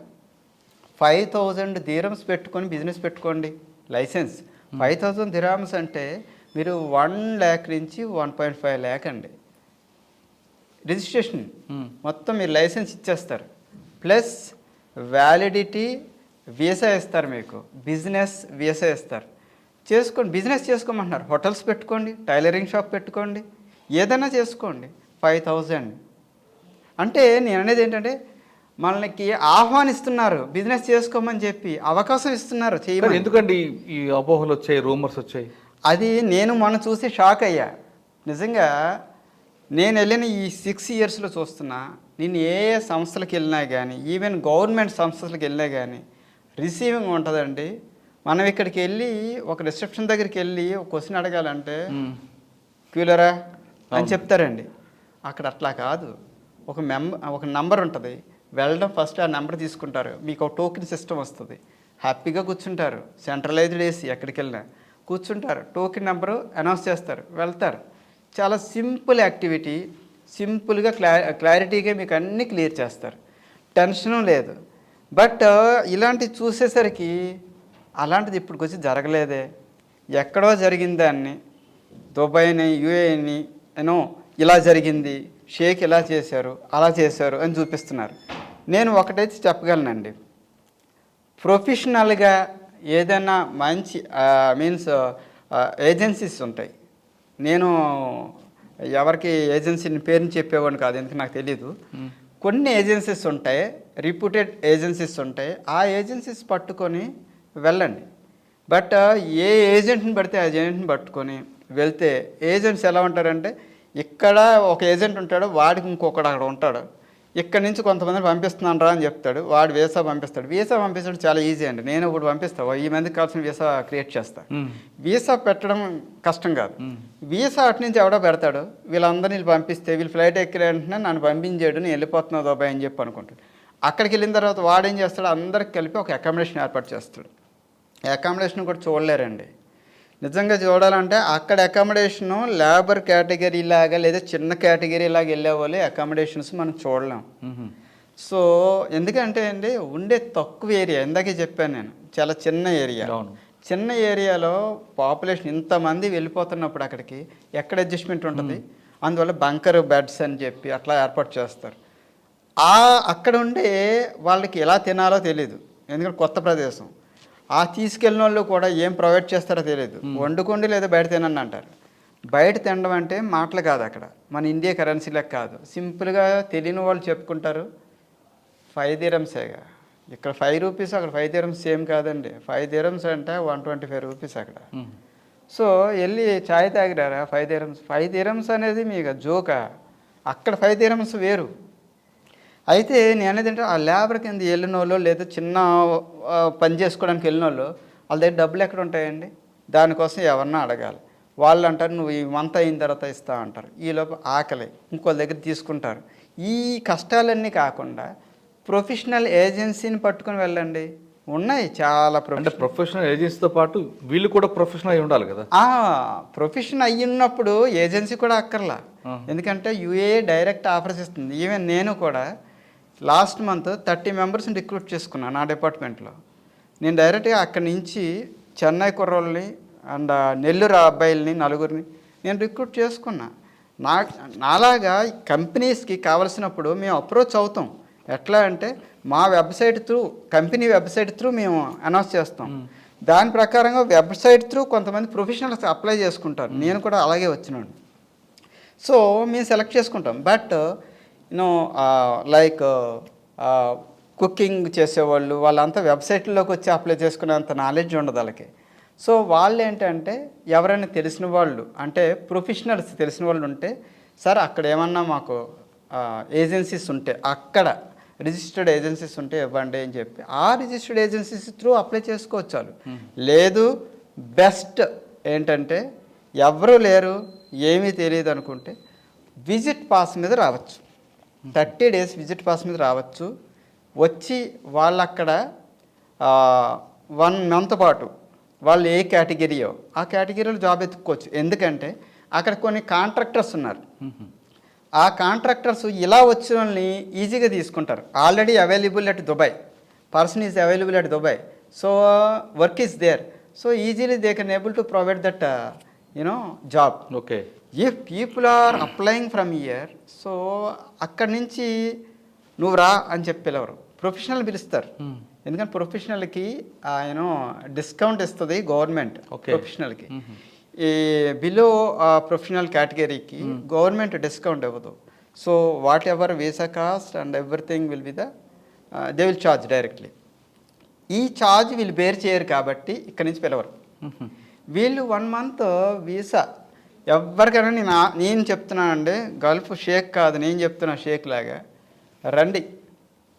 5,000 dirhams పెట్టుకొని బిజినెస్ పెట్టుకోండి. లైసెన్స్ 5,000 dirhams అంటే మీరు 1 lakh నుంచి 1.5 lakh అండి రిజిస్ట్రేషన్. మొత్తం మీరు లైసెన్స్ ఇచ్చేస్తారు. ప్లస్ వ్యాలిడిటీ వీసా ఇస్తారు, మీకు బిజినెస్ వీసా ఇస్తారు. చేసుకోండి, బిజినెస్ చేసుకోమంటున్నారు. హోటల్స్ పెట్టుకోండి, టైలరింగ్ షాప్ పెట్టుకోండి, ఏదైనా చేసుకోండి. 5,000 అంటే నేను అనేది ఏంటంటే మనకి ఆహ్వానిస్తున్నారు, బిజినెస్ చేసుకోమని చెప్పి అవకాశం ఇస్తున్నారు చేయమని. ఎందుకండి ఈ అపోహలు వచ్చాయి, రూమర్స్ వచ్చాయి? అది నేను మొన్న చూసి షాక్ అయ్యా నిజంగా. నేను వెళ్ళిన ఈ 6 yearsలో చూస్తున్నా, నేను ఏ సంస్థలకు వెళ్ళినా కానీ, ఈవెన్ గవర్నమెంట్ సంస్థలకు వెళ్ళినా కానీ రిసీవింగ్ ఉంటుందండి. మనం ఇక్కడికి వెళ్ళి ఒక రిసెప్షన్ దగ్గరికి వెళ్ళి ఒక క్వశ్చన్ అడగాలంటే క్యూలరా అని చెప్తారండి. అక్కడ అట్లా కాదు. ఒక నంబర్ ఉంటుంది, వెళ్ళడం ఫస్ట్ ఆ నెంబర్ తీసుకుంటారు, మీకు ఒక టోకెన్ సిస్టమ్ వస్తుంది, హ్యాపీగా కూర్చుంటారు. సెంట్రలైజ్డ్ ఏసీ, ఎక్కడికి వెళ్ళినా కూర్చుంటారు, టోకెన్ నెంబరు అనౌన్స్ చేస్తారు, వెళ్తారు. చాలా సింపుల్ యాక్టివిటీ, సింపుల్గా క్లారిటీగా మీకు అన్నీ క్లియర్ చేస్తారు, టెన్షను లేదు. బట్ ఇలాంటివి చూసేసరికి అలాంటిది ఇప్పుడు వచ్చి జరగలేదే, ఎక్కడో జరిగింది దాన్ని, దుబాయ్ని యూఏని ఇలా జరిగింది, షేక్ ఇలా చేశారు అలా చేశారు అని చూపిస్తున్నారు. నేను ఒకటైతే చెప్పగలనండి, ప్రొఫెషనల్గా ఏదైనా మంచి ఏజెన్సీస్ ఉంటాయి. నేను ఎవరికి ఏజెన్సీని పేరుని చెప్పేవాడిని కాదు, ఎందుకు నాకు తెలీదు. కొన్ని ఏజెన్సీస్ ఉంటాయి, రిప్యూటెడ్ ఏజెన్సీస్ ఉంటాయి. ఆ ఏజెన్సీస్ పట్టుకొని వెళ్ళండి. బట్ ఏ ఏజెంట్ని పడితే ఆ ఏజెంట్ని పట్టుకొని వెళ్తే ఏజెంట్స్ ఎలా ఉంటారంటే, ఇక్కడ ఒక ఏజెంట్ ఉంటాడు, వాడికి ఇంకొకడు అక్కడ ఉంటాడు, ఇక్కడ నుంచి కొంతమందిని పంపిస్తున్నాను రా అని చెప్తాడు, వాడు వీసా పంపిస్తాడు. వీసా పంపించడం చాలా ఈజీ అండి. నేను ఇప్పుడు పంపిస్తాను, ఈ మందికి కావాల్సిన వీసా క్రియేట్ చేస్తాను. వీసా పెట్టడం కష్టం కాదు. వీసా అటు నుంచి ఎవడో పెడతాడు, వీళ్ళందరినీ పంపిస్తే వీళ్ళు ఫ్లైట్ ఎక్కిన వెంటనే నన్ను పంపించాడు, నేను వెళ్ళిపోతున్నా దుబాయ్ అని చెప్పి అనుకుంటాడు. అక్కడికి వెళ్ళిన తర్వాత వాడు ఏం చేస్తాడు, అందరికి కలిపి ఒక అకామిడేషన్ ఏర్పాటు చేస్తాడు. అకామిడేషన్ కూడా చూడలేరండి. నిజంగా చూడాలంటే అక్కడ అకామిడేషను లేబర్ కేటగిరీ లాగా లేదా చిన్న కేటగిరీ లాగా వెళ్ళే వాళ్ళే అకామిడేషన్స్ మనం చూడలేం. సో ఎందుకంటే అండి ఉండే తక్కువ ఏరియా, ఇందాకే చెప్పాను నేను, చాలా చిన్న ఏరియా. చిన్న ఏరియాలో పాపులేషన్ ఇంతమంది వెళ్ళిపోతున్నప్పుడు అక్కడికి ఎక్కడ అడ్జస్ట్మెంట్ ఉంటుంది. అందువల్ల బంకర్ బెడ్స్ అని చెప్పి అట్లా ఏర్పాటు చేస్తారు. అక్కడ ఉండే వాళ్ళకి ఎలా తినాలో తెలియదు, ఎందుకంటే కొత్త ప్రదేశం. ఆ తీసుకెళ్ళిన వాళ్ళు కూడా ఏం ప్రొవైడ్ చేస్తారో తెలియదు, వండుకోండి లేదా బయట తినండి అంటారు. బయట తినడం అంటే మాటలు కాదు, అక్కడ మన ఇండియా కరెన్సీలకు కాదు, సింపుల్గా తెలియని వాళ్ళు చెప్పుకుంటారు 5 dirhamsగా. ఇక్కడ 5 rupees, అక్కడ 5 dirhams సేమ్ కాదండి. 5 dirhams అంటే 125 rupees అక్కడ. సో వెళ్ళి ఛాయ్ తాగిరారా 5 dirhams. 5 dirhams అనేది మీకు జోకా, అక్కడ 5 dirhams వేరు. అయితే నేను అనేది ఏంటంటే ఆ లేబర్ కింద వెళ్ళిన వాళ్ళు లేదా చిన్న పని చేసుకోవడానికి వెళ్ళిన వాళ్ళు వాళ్ళ దగ్గర డబ్బులు ఎక్కడ ఉంటాయండి, దానికోసం ఎవరన్నా అడగాలి. వాళ్ళు అంటారు నువ్వు ఈ మంత్ అయిన తర్వాత ఇస్తా అంటారు, ఈలోపు ఆకలి ఇంకో దగ్గర తీసుకుంటారు. ఈ కష్టాలన్నీ కాకుండా ప్రొఫెషనల్ ఏజెన్సీని పట్టుకొని వెళ్ళండి, ఉన్నాయి చాలా. ప్రొఫెషనల్ ఏజెన్సీతో పాటు వీళ్ళు కూడా ప్రొఫెషనల్ అయి ఉండాలి కదా. ప్రొఫెషన్ అయ్యి ఉన్నప్పుడు ఏజెన్సీ కూడా అక్కర్లా, ఎందుకంటే యూఏ డైరెక్ట్ ఆఫర్స్ ఇస్తుంది. ఈవెన్ నేను కూడా లాస్ట్ మంత్ 30 మెంబర్స్ని రిక్రూట్ చేసుకున్నాను నా డిపార్ట్మెంట్లో. నేను డైరెక్ట్గా అక్కడి నుంచి చెన్నై కుర్రోళ్ళని అండ్ నెల్లూరు అబ్బాయిల్ని 4 నేను రిక్రూట్ చేసుకున్నా. నాలాగా కంపెనీస్కి కావలసినప్పుడు మేము అప్రోచ్ అవుతాం. ఎట్లా అంటే మా website through, company website through మేము అనౌన్స్ చేస్తాం. దాని ప్రకారంగా వెబ్సైట్ త్రూ కొంతమంది ప్రొఫెషనల్స్ అప్లై చేసుకుంటారు. నేను కూడా అలాగే వచ్చినాను. సో మేము సెలెక్ట్ చేసుకుంటాం. బట్ లైక్ కుకింగ్ చేసేవాళ్ళు వాళ్ళంతా వెబ్సైట్లోకి వచ్చి అప్లై చేసుకునేంత నాలెడ్జ్ ఉండదు వాళ్ళకి. సో వాళ్ళు ఏంటంటే ఎవరైనా తెలిసిన వాళ్ళు అంటే ప్రొఫెషనల్స్ తెలిసిన వాళ్ళు ఉంటే, సార్ అక్కడ ఏమన్నా మాకు ఏజెన్సీస్ ఉంటే, అక్కడ రిజిస్టర్డ్ ఏజెన్సీస్ ఉంటే ఇవ్వండి అని చెప్పి ఆ రిజిస్టర్డ్ ఏజెన్సీస్ త్రూ అప్లై చేసుకోవచ్చు వాళ్ళు. లేదు బెస్ట్ ఏంటంటే ఎవరు లేరు ఏమీ తెలియదు అనుకుంటే విజిట్ పాస్ మీద రావచ్చు. 30 days విజిట్ పాస్ మీద రావచ్చు. వచ్చి వాళ్ళు అక్కడ 1 month పాటు వాళ్ళు ఏ కేటగిరీయో ఆ కేటగిరీలో జాబ్ ఎత్తుక్కోవచ్చు. ఎందుకంటే అక్కడ కొన్ని కాంట్రాక్టర్స్ ఉన్నారు. ఆ కాంట్రాక్టర్స్ ఇలా వచ్చిన వాళ్ళని ఈజీగా తీసుకుంటారు. Already available at Dubai, person is available at Dubai, so work is there, so easily they can able to provide that job. Okay. If people are applying from here, సో అక్కడి నుంచి నువ్వు రా అని చెప్పి పిలవరు, ప్రొఫెషనల్ పిలుస్తారు. ఎందుకంటే ప్రొఫెషనల్కి డిస్కౌంట్ ఇస్తుంది గవర్నమెంట్. ప్రొఫెషనల్కి ఈ బిలో ప్రొఫెషనల్ కేటగిరీకి గవర్నమెంట్ డిస్కౌంట్ ఇవ్వదు. So what ever visa cost and everything will be they will charge directly. ఈ ఛార్జ్ వీళ్ళు బేర్ చేయరు కాబట్టి ఇక్కడి నుంచి పిలవరు. వీళ్ళు 1 month వీసా ఎవరికైనా నేను చెప్తున్నానండి, గల్ఫ్ షేక్ కాదు, నేను చెప్తున్నా షేక్ లాగా, రండి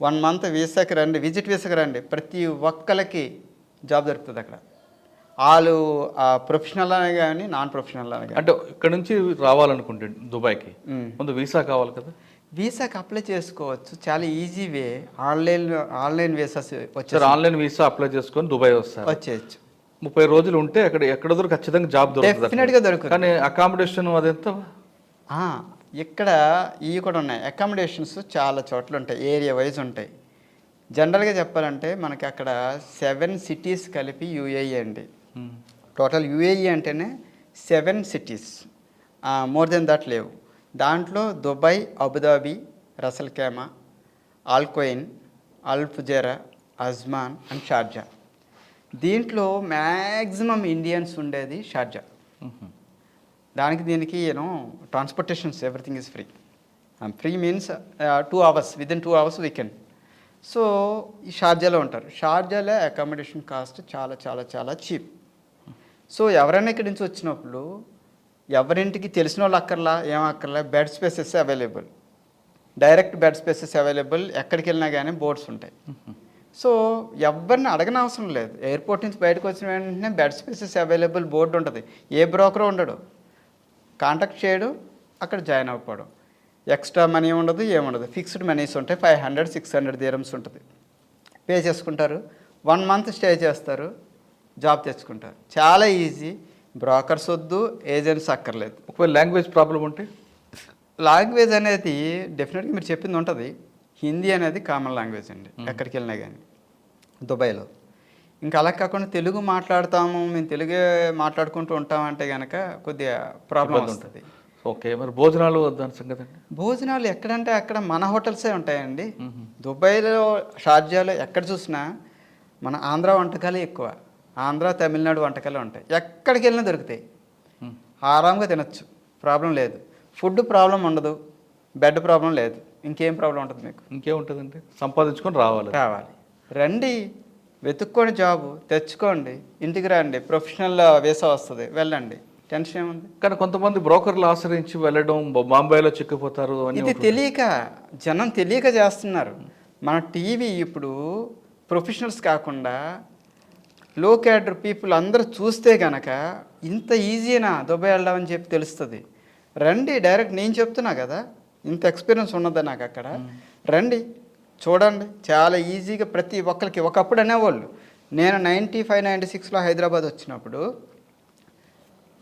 1 month వీసాకి రండి, విజిట్ వీసాకి రండి, ప్రతి ఒక్కరికి జాబ్ దొరుకుతుంది అక్కడ. వాళ్ళు ప్రొఫెషనల్ అనే కానీ నాన్ ప్రొఫెషనల్ అనే కానీ. అంటే ఇక్కడ నుంచి రావాలనుకుంటే దుబాయ్కి ముందు వీసా కావాలి కదా? వీసాకి అప్లై చేసుకోవచ్చు, చాలా ఈజీ వే. ఆన్లైన్ వీసాస్ వచ్చారు. ఆన్లైన్ వీసా అప్లై చేసుకొని దుబాయ్ వచ్చేయచ్చు. 30 రోజులు ఉంటే అక్కడ ఎక్కడ దొరికి ఖచ్చితంగా జాబ్ దొరుకుతుంది. డెఫినెట్గా దొరుకుతుంది. కానీ అకామిడేషన్ అదెంత? ఇక్కడ ఇవి కూడా ఉన్నాయి. అకామిడేషన్స్ చాలా చోట్ల ఉంటాయి, ఏరియా వైజ్ ఉంటాయి. జనరల్గా చెప్పాలంటే మనకి అక్కడ 7 cities కలిపి యూఏఈ అండి. టోటల్ యూఏఈ అంటేనే 7 cities, మోర్ దెన్ దట్ లేవు. దాంట్లో Dubai, Abu Dhabi, Ras Khaimah, Al Quwain, Al Fujairah, Ajman and Sharjah. దీంట్లో మ్యాక్సిమం ఇండియన్స్ ఉండేది షార్జా. దానికి దీనికి ట్రాన్స్పోర్టేషన్స్ everything is free. Free means 2 hours, within 2 hours we can. So ఈ షార్జాలో ఉంటారు. షార్జాలో అకామిడేషన్ కాస్ట్ చాలా చాలా చాలా చీప్. సో ఎవరైనా ఇక్కడి నుంచి వచ్చినప్పుడు ఎవరింటికి తెలిసిన వాళ్ళు అక్కర్లా, ఏమక్కర్లా, bed spaces available, direct bed spaces available. ఎక్కడికి వెళ్ళినా కానీ బోర్డ్స్ ఉంటాయి. సో ఎవరిని అడగని అవసరం లేదు. ఎయిర్పోర్ట్ నుంచి బయటకు వచ్చిన వెంటనే బెడ్ స్పేసెస్ అవైలబుల్ బోర్డు ఉంటుంది. ఏ బ్రోకర్ ఉండడు, కాంటాక్ట్ చేయడు, అక్కడ జాయిన్ అవ్వడం. ఎక్స్ట్రా మనీ ఉండదు, ఏముండదు, ఫిక్స్డ్ మనీస్ ఉంటాయి. 500-600 dirhams ఉంటుంది. పే చేసుకుంటారు, 1 month స్టే చేస్తారు, జాబ్ తెచ్చుకుంటారు. చాలా ఈజీ. బ్రోకర్స్ వద్దు, ఏజెంట్స్ అక్కర్లేదు. ఒకవేళ లాంగ్వేజ్ ప్రాబ్లం ఉంటే? లాంగ్వేజ్ అనేది డెఫినెట్గా మీరు చెప్పింది ఉంటుంది. హిందీ అనేది కామన్ లాంగ్వేజ్ అండి ఎక్కడికి వెళ్ళినా కానీ దుబాయ్లో. ఇంకా అలా కాకుండా తెలుగు మాట్లాడతాము, మేము తెలుగే మాట్లాడుకుంటూ ఉంటామంటే కనుక కొద్దిగా ప్రాబ్లం వస్తుంది. ఓకే. మరి భోజనాలు దాని సంగతి అండి? భోజనాలు ఎక్కడంటే అక్కడ మన హోటల్సే ఉంటాయండి. దుబాయ్లో, షార్జాలో ఎక్కడ చూసినా మన ఆంధ్ర వంటకాలే ఎక్కువ. ఆంధ్ర, తమిళనాడు వంటకాలే ఉంటాయి. ఎక్కడికి వెళ్ళినా దొరుకుతాయి. ఆరాంగా తినచ్చు, ప్రాబ్లం లేదు. ఫుడ్ ప్రాబ్లం ఉండదు, బెడ్ ప్రాబ్లం లేదు. ఇంకేం ప్రాబ్లం ఉంటుంది మీకు? ఇంకేముంటుందండి, సంపాదించుకొని రావాలి. రండి, వెతుక్కోండి, జాబు తెచ్చుకోండి, ఇంటికి రండి, ప్రొఫెషనల్ వీసా వస్తుంది, వెళ్ళండి, టెన్షన్ ఏముంది. కానీ కొంతమంది బ్రోకర్లు ఆశ్రయించి వెళ్ళడం, బాంబేలో చిక్కిపోతారు. ఇది తెలియక, జనం తెలియక చేస్తున్నారు. మన టీవీ ఇప్పుడు ప్రొఫెషనల్స్ కాకుండా లో క్యాడర్ పీపుల్ అందరూ చూస్తే కనుక ఇంత ఈజీనా దుబాయ్ వెళ్ళామని చెప్పి తెలుస్తుంది. రండి, డైరెక్ట్ నేను చెప్తున్నా కదా, ఇంత ఎక్స్పీరియన్స్ ఉన్నదా నాకు అక్కడ. రండి, చూడండి, చాలా ఈజీగా ప్రతి ఒక్కరికి. ఒకప్పుడు అనేవాళ్ళు, నేను 95-96లో హైదరాబాద్ వచ్చినప్పుడు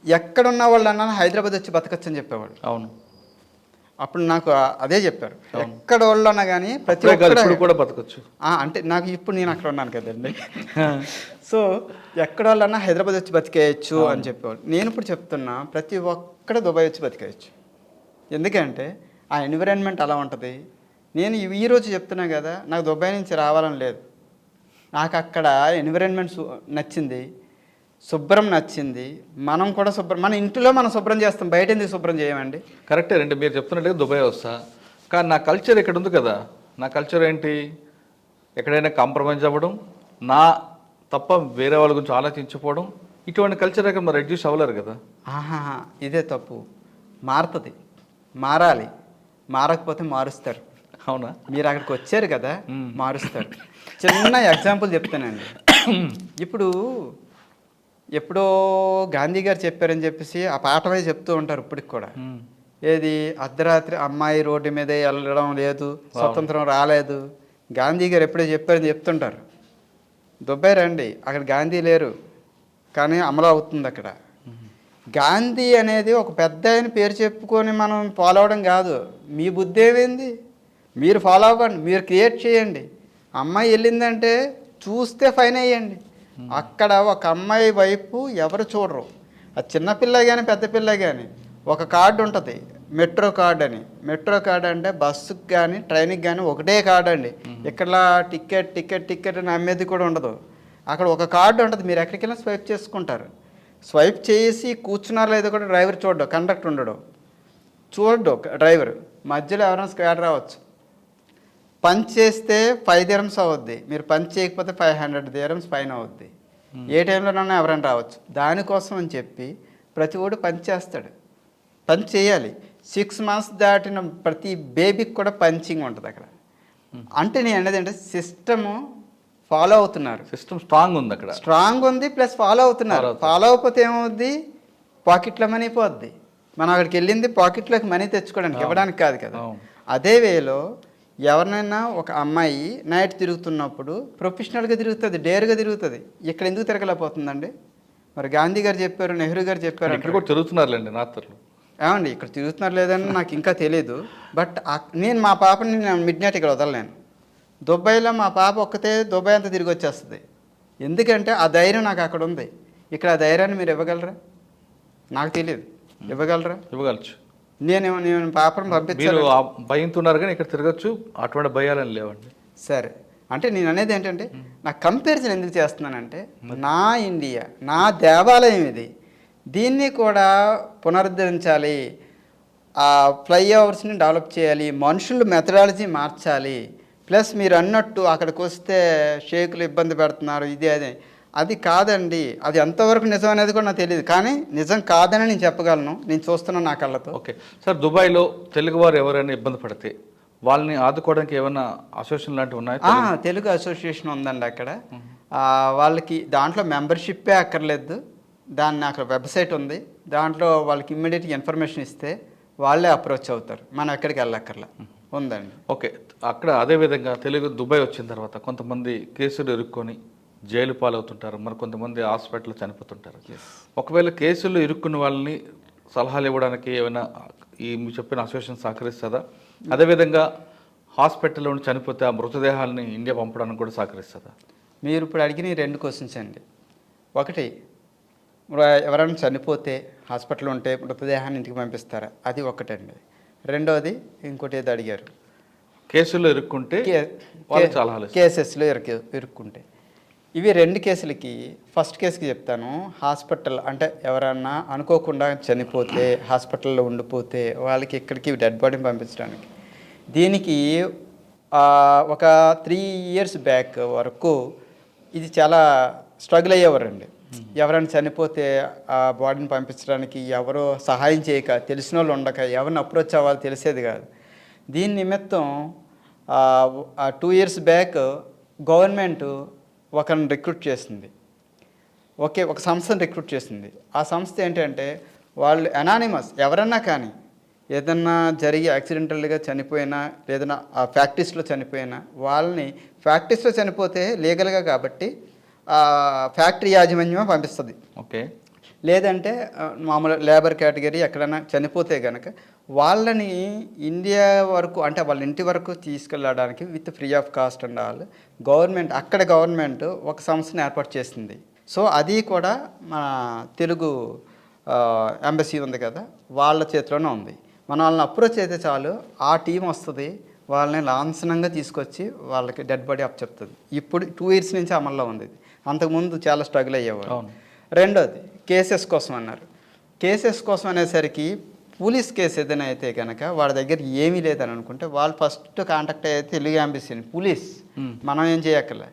ఎక్కడున్న వాళ్ళు అన్నా హైదరాబాద్ వచ్చి బతకచ్చు అని చెప్పేవాళ్ళు. అవును. అప్పుడు నాకు అదే చెప్పారు, ఎక్కడ వాళ్ళు అన్నా కానీ ప్రతి ఒక్కరు కూడా బతకచ్చు. అంటే నాకు ఇప్పుడు నేను అక్కడ ఉన్నాను కదండి. సో ఎక్కడ వాళ్ళన్నా హైదరాబాద్ వచ్చి బతికేయచ్చు అని చెప్పేవాళ్ళు. నేను ఇప్పుడు చెప్తున్నా, ప్రతి ఒక్కడ దుబాయ్ వచ్చి బతికేయచ్చు. ఎందుకంటే ఆ ఎన్విరాన్మెంట్ అలా ఉంటుంది. నేను ఈరోజు చెప్తున్నా కదా, నాకు దుబాయ్ నుంచి రావాలని లేదు. నాకు అక్కడ ఎన్విరాన్మెంట్ నచ్చింది, శుభ్రం నచ్చింది. మనం కూడా మన ఇంట్లో మనం శుభ్రం చేస్తాం, బయట ఎందుకు శుభ్రం చేయమండి? కరెక్టే అండి, మీరు చెప్తున్నట్టుగా దుబాయ్ వస్తా, కానీ నా కల్చర్ ఇక్కడ ఉంది కదా. నా కల్చర్ ఏంటి? ఎక్కడైనా కాంప్రమైజ్ అవ్వడం, నా తప్ప వేరే వాళ్ళ గురించి ఆలోచించిపోవడం. ఇటువంటి కల్చర్ అక్కడ మరి రెడ్యూస్ అవ్వలేరు కదా. ఇదే తప్పు. మారుతుంది, మారాలి. మారకపోతే మారుస్తారు. అవునా? మీరు అక్కడికి వచ్చారు కదా, మారుస్తారు. చిన్న ఎగ్జాంపుల్ చెప్తానండి. ఇప్పుడు ఎప్పుడో గాంధీ గారు చెప్పారని చెప్పేసి ఆ పాఠమే చెప్తూ ఉంటారు ఇప్పటికి కూడా. ఏది అర్ధరాత్రి అమ్మాయి రోడ్డు మీద వెళ్ళడం లేదు, స్వతంత్రం రాలేదు. గాంధీ గారు ఎప్పుడే చెప్పారని చెప్తుంటారు. దుబాయ్ రండి, అక్కడ గాంధీ లేరు కానీ అమలు అవుతుంది అక్కడ. గాంధీ అనేది ఒక పెద్ద ఆయన పేరు చెప్పుకొని మనం ఫాలో అవ్వడం కాదు. మీ బుద్ధి ఏమైంది, మీరు ఫాలో అవ్వండి, మీరు క్రియేట్ చేయండి. అమ్మాయి వెళ్ళిందంటే చూస్తే ఫైన్ వేయండి. అక్కడ ఒక అమ్మాయి వైపు ఎవరు చూడరు. అది చిన్నపిల్ల కానీ పెద్ద పిల్ల కానీ ఒక కార్డు ఉంటుంది, మెట్రో కార్డ్ అని. మెట్రో కార్డ్ అంటే బస్సుకి కానీ ట్రైన్కి కానీ ఒకటే కార్డు అండి. ఇక్కడ టికెట్ టికెట్ టికెట్ అని అమ్మేది కూడా ఉండదు. అక్కడ ఒక కార్డు ఉంటుంది, మీరు ఎక్కడికి వెళ్ళినా స్వైప్ చేసుకుంటారు. స్వైప్ చేసి కూర్చున్నారో లేదో కూడా డ్రైవర్ చూడడు, కండక్టర్ ఉండడు, చూడడు డ్రైవర్. మధ్యలో ఎవరైనా స్క్వాడ్ రావచ్చు. పంచ్ చేస్తే 5 dirhams అవుద్ది, మీరు పంచ్ చేయకపోతే 500 dirhams ఫైన్ అవుద్ది. ఏ టైంలోనైనా ఎవరైనా రావచ్చు. దానికోసం అని చెప్పి ప్రతి ఓడు పంచ్ చేస్తాడు, పంచ్ చేయాలి. 6 months దాటిన ప్రతి బేబీకి కూడా పంచింగ్ ఉంటుంది అక్కడ. అంటే నేను అనేది అంటే సిస్టము ఫాలో అవుతున్నారు. సిస్టమ్ స్ట్రాంగ్ ఉంది అక్కడ, స్ట్రాంగ్ ఉంది, ప్లస్ ఫాలో అవుతున్నారు. ఫాలో అయిపోతే ఏమవుద్ది, పాకెట్లో మనీ పోద్ది. మనం అక్కడికి వెళ్ళింది పాకెట్లోకి మనీ తెచ్చుకోవడానికి, ఇవ్వడానికి కాదు కదా. అదే వేలో ఎవరినైనా ఒక అమ్మాయి నైట్ తిరుగుతున్నప్పుడు ప్రొఫెషనల్గా తిరుగుతుంది, డేర్గా తిరుగుతుంది. ఇక్కడ ఎందుకు తిరగలేకపోతుందండి? మరి గాంధీ గారు చెప్పారు, నెహ్రూ గారు చెప్పారు. ఇక్కడ కూడా తిరుగుతున్నారులేండి నాతర్లు. ఏమండి ఇక్కడ తిరుగుతున్నారు లేదని నాకు ఇంకా తెలియదు. బట్ నేను మా పాపని నేను మిడ్ నైట్ ఇక్కడ వదలలేను. దుబాయ్లో మా పాప ఒక్కతే దుబాయ్ అంతా తిరిగి వచ్చేస్తుంది. ఎందుకంటే ఆ ధైర్యం నాకు అక్కడ ఉంది. ఇక్కడ ఆ ధైర్యాన్ని మీరు ఇవ్వగలరా? నాకు తెలియదు. ఇవ్వగలరా? ఇవ్వగలచ్చు. నేను పాపను పంపించాను. మీరు భయంతున్నారు కానీ ఇక్కడ తిరగచ్చు, అటువంటి భయాలని లేవండి. సరే, అంటే నేను అనేది ఏంటంటే నాకు కంపారిజన్ ఎందుకు చేస్తున్నానంటే, నా ఇండియా, నా దేవాలయం ఇది, దీన్ని కూడా పునరుద్ధరించాలి. ఆ ఫ్లైఓవర్స్ని డెవలప్ చేయాలి, మనుషులు మెథడాలజీ మార్చాలి. ప్లస్ మీరు అన్నట్టు అక్కడికి వస్తే షేకులు ఇబ్బంది పెడుతున్నారు, ఇది అదే. అది కాదండి. అది ఎంతవరకు నిజం అనేది కూడా నాకు తెలియదు, కానీ నిజం కాదని నేను చెప్పగలను. నేను చూస్తున్నాను నా కళ్ళతో. ఓకే సార్, దుబాయ్లో తెలుగువారు ఎవరైనా ఇబ్బంది పడితే వాళ్ళని ఆదుకోవడానికి ఏమైనా అసోసియేషన్ లాంటివి ఉన్నాయా? తెలుగు అసోసియేషన్ ఉందండి అక్కడ. వాళ్ళకి దాంట్లో మెంబర్షిప్పే అక్కర్లేదు. దాన్ని అక్కడ వెబ్సైట్ ఉంది, దాంట్లో వాళ్ళకి ఇమ్మీడియట్గా ఇన్ఫర్మేషన్ ఇస్తే వాళ్ళే అప్రోచ్ అవుతారు, మనం ఎక్కడికి వెళ్ళక్కర్లా. ఉందండి. ఓకే, అక్కడ అదేవిధంగా తెలుగు దుబాయ్ వచ్చిన తర్వాత కొంతమంది కేసులు ఇరుక్కొని జైలు పాలవుతుంటారు, మరి కొంతమంది హాస్పిటల్లో చనిపోతుంటారు. ఒకవేళ కేసులు ఇరుక్కున్న వాళ్ళని సలహాలు ఇవ్వడానికి ఏమైనా ఈ మీరు చెప్పిన అసోసియేషన్ సహకరిస్తుందా? అదేవిధంగా హాస్పిటల్లో ఉండి చనిపోతే ఆ మృతదేహాలని ఇండియా పంపడానికి కూడా సహకరిస్తుందా? మీరు ఇప్పుడు అడిగిన 2 క్వశ్చన్స్ అండి. ఒకటి, ఎవరైనా చనిపోతే హాస్పిటల్ ఉంటే మృతదేహాన్ని ఇంటికి పంపిస్తారా, అది ఒకటండి. రెండోది ఇంకోటి ఏదో అడిగారు, కేసుల్లో ఇరుక్కుంటే కేసెస్లో ఇరుక్కుంటే. ఇవి 2 కేసులకి. ఫస్ట్ కేసుకి చెప్తాను. హాస్పిటల్ అంటే ఎవరన్నా అనుకోకుండా చనిపోతే హాస్పిటల్లో ఉండిపోతే వాళ్ళకి ఇక్కడికి డెడ్ బాడీని పంపించడానికి, దీనికి ఒక 3 years బ్యాక్ వరకు ఇది చాలా స్ట్రగుల్ అయ్యేవారండి. ఎవరైనా చనిపోతే ఆ బాడీని పంపించడానికి ఎవరో సహాయం చేయక, తెలిసిన వాళ్ళు ఉండక, ఎవరిని అప్రోచ్ అవ్వాలో తెలిసేది కాదు. దీని నిమిత్తం 2 years బ్యాక్ గవర్నమెంట్ ఒకరిని రిక్రూట్ చేసింది. ఒక సంస్థను రిక్రూట్ చేసింది. ఆ సంస్థ ఏంటంటే వాళ్ళు అనానిమస్, ఎవరన్నా కానీ ఏదన్నా జరిగి యాక్సిడెంటల్గా చనిపోయినా, లేదన్నా ఆ ఫ్యాక్టరీస్లో చనిపోయినా, వాళ్ళని ఫ్యాక్టరీస్లో చనిపోతే లీగల్గా కాబట్టి ఫ్యాక్టరీ యాజమాన్యమే పంపిస్తుంది. ఓకే, లేదంటే మామూలు లేబర్ కేటగిరీ ఎక్కడైనా చనిపోతే కనుక వాళ్ళని ఇండియా వరకు, అంటే వాళ్ళ ఇంటి వరకు తీసుకెళ్ళడానికి with free of cost and all government ఒక సంస్థను ఏర్పాటు చేసింది. సో అది కూడా మన తెలుగు ఎంబసీ ఉంది కదా, వాళ్ళ చేతిలోనే ఉంది. మనం వాళ్ళని అప్రోచ్ అయితే చాలు, ఆ టీం వస్తుంది, వాళ్ళని లాంఛనంగా తీసుకొచ్చి వాళ్ళకి డెడ్ బాడీ అప్ చెప్తుంది. ఇప్పుడు 2 years నుంచి అమల్లో ఉంది ఇది. అంతకుముందు చాలా స్ట్రగుల్ అయ్యేవారు. రెండోది కేసెస్ కోసం అన్నారు. కేసెస్ కోసం అనేసరికి పోలీస్ కేసు ఏదైనా అయితే కనుక వాళ్ళ దగ్గర ఏమీ లేదని అనుకుంటే వాళ్ళు ఫస్ట్ కాంటాక్ట్ అయితే తెలుగు ఎంబసీని, పోలీస్, మనం ఏం చేయక్కర్లే,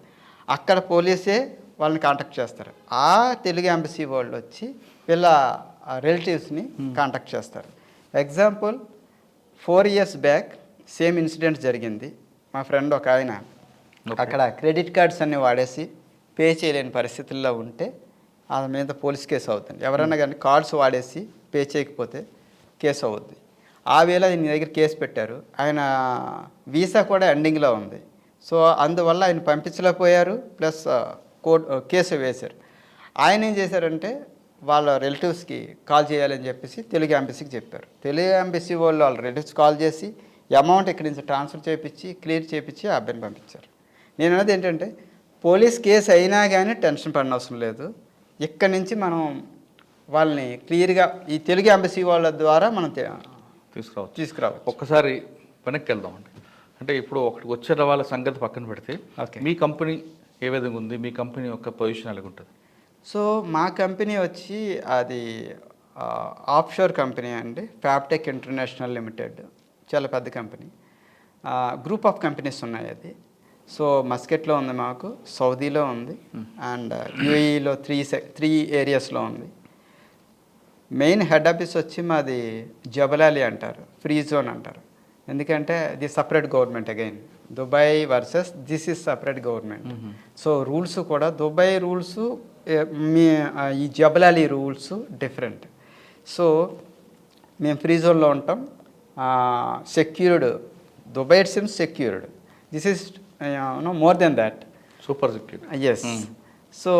అక్కడ పోలీసే వాళ్ళని కాంటాక్ట్ చేస్తారు. ఆ తెలుగు ఎంబసీ వాళ్ళు వచ్చి వీళ్ళ రిలేటివ్స్ని కాంటాక్ట్ చేస్తారు. Example 4 years back same incident జరిగింది. మా ఫ్రెండ్ ఒక ఆయన అక్కడ క్రెడిట్ కార్డ్స్ అన్నీ వాడేసి పే చేయలేని పరిస్థితుల్లో ఉంటే ఆ మీద పోలీస్ కేసు అవుతుంది. ఎవరైనా కానీ కార్డ్స్ వాడేసి పే చేయకపోతే కేసు అవుద్ది. ఆ వేళ ఆయన దగ్గర కేసు పెట్టారు. ఆయన వీసా కూడా ఎండింగ్లో ఉంది. సో అందువల్ల ఆయన పంపించలేకపోయారు, ప్లస్ కేసు వేశారు. ఆయన ఏం చేశారంటే వాళ్ళ రిలేటివ్స్కి కాల్ చేయాలని చెప్పేసి తెలుగు ఎంబసీకి చెప్పారు. తెలుగు ఎంబసీ వాళ్ళు వాళ్ళ రిలేటివ్స్ కాల్ చేసి అమౌంట్ ఇక్కడి నుంచి ట్రాన్స్ఫర్ చేయించి క్లియర్ చేయించి ఆ అబ్బాయిని పంపించారు. నేను అన్నది ఏంటంటే పోలీస్ కేసు అయినా కానీ టెన్షన్ పడిన అవసరం లేదు. ఇక్కడి నుంచి మనం వాళ్ళని క్లియర్గా ఈ తెలుగు ఎంబసీ వాళ్ళ ద్వారా మనం తీసుకురావచ్చు. ఒక్కసారి వెనక్కి వెళ్దామండి. అంటే ఇప్పుడు ఒకటి వచ్చిన వాళ్ళ సంగతి పక్కన పెడితే మీ కంపెనీ ఏ విధంగా ఉంది, మీ కంపెనీ యొక్క పొజిషన్ ఎలాగ ఉంటుంది? సో మా కంపెనీ వచ్చి అది ఆఫ్షోర్ కంపెనీ అండి, ఫ్యాబ్టెక్ ఇంటర్నేషనల్ లిమిటెడ్. చాలా పెద్ద కంపెనీ, గ్రూప్ ఆఫ్ కంపెనీస్ ఉన్నాయి అది. సో మస్కెట్లో ఉంది, మాకు సౌదీలో ఉంది, అండ్ యూఏఈలో త్రీ ఏరియాస్లో ఉంది. మెయిన్ హెడ్ ఆఫీస్ వచ్చి మాది జబలాలి అంటారు, ఫ్రీ జోన్ అంటారు. ఎందుకంటే ఇది separate government, again Dubai versus this is separate government. So rules కూడా దుబాయ్ రూల్స్, మీ ఈ జబలాలి రూల్స్ డిఫరెంట్. సో మేము ఫ్రీ జోన్లో ఉంటాం, secured. Dubai it seems secured, this is more than that, super secured. Yes. So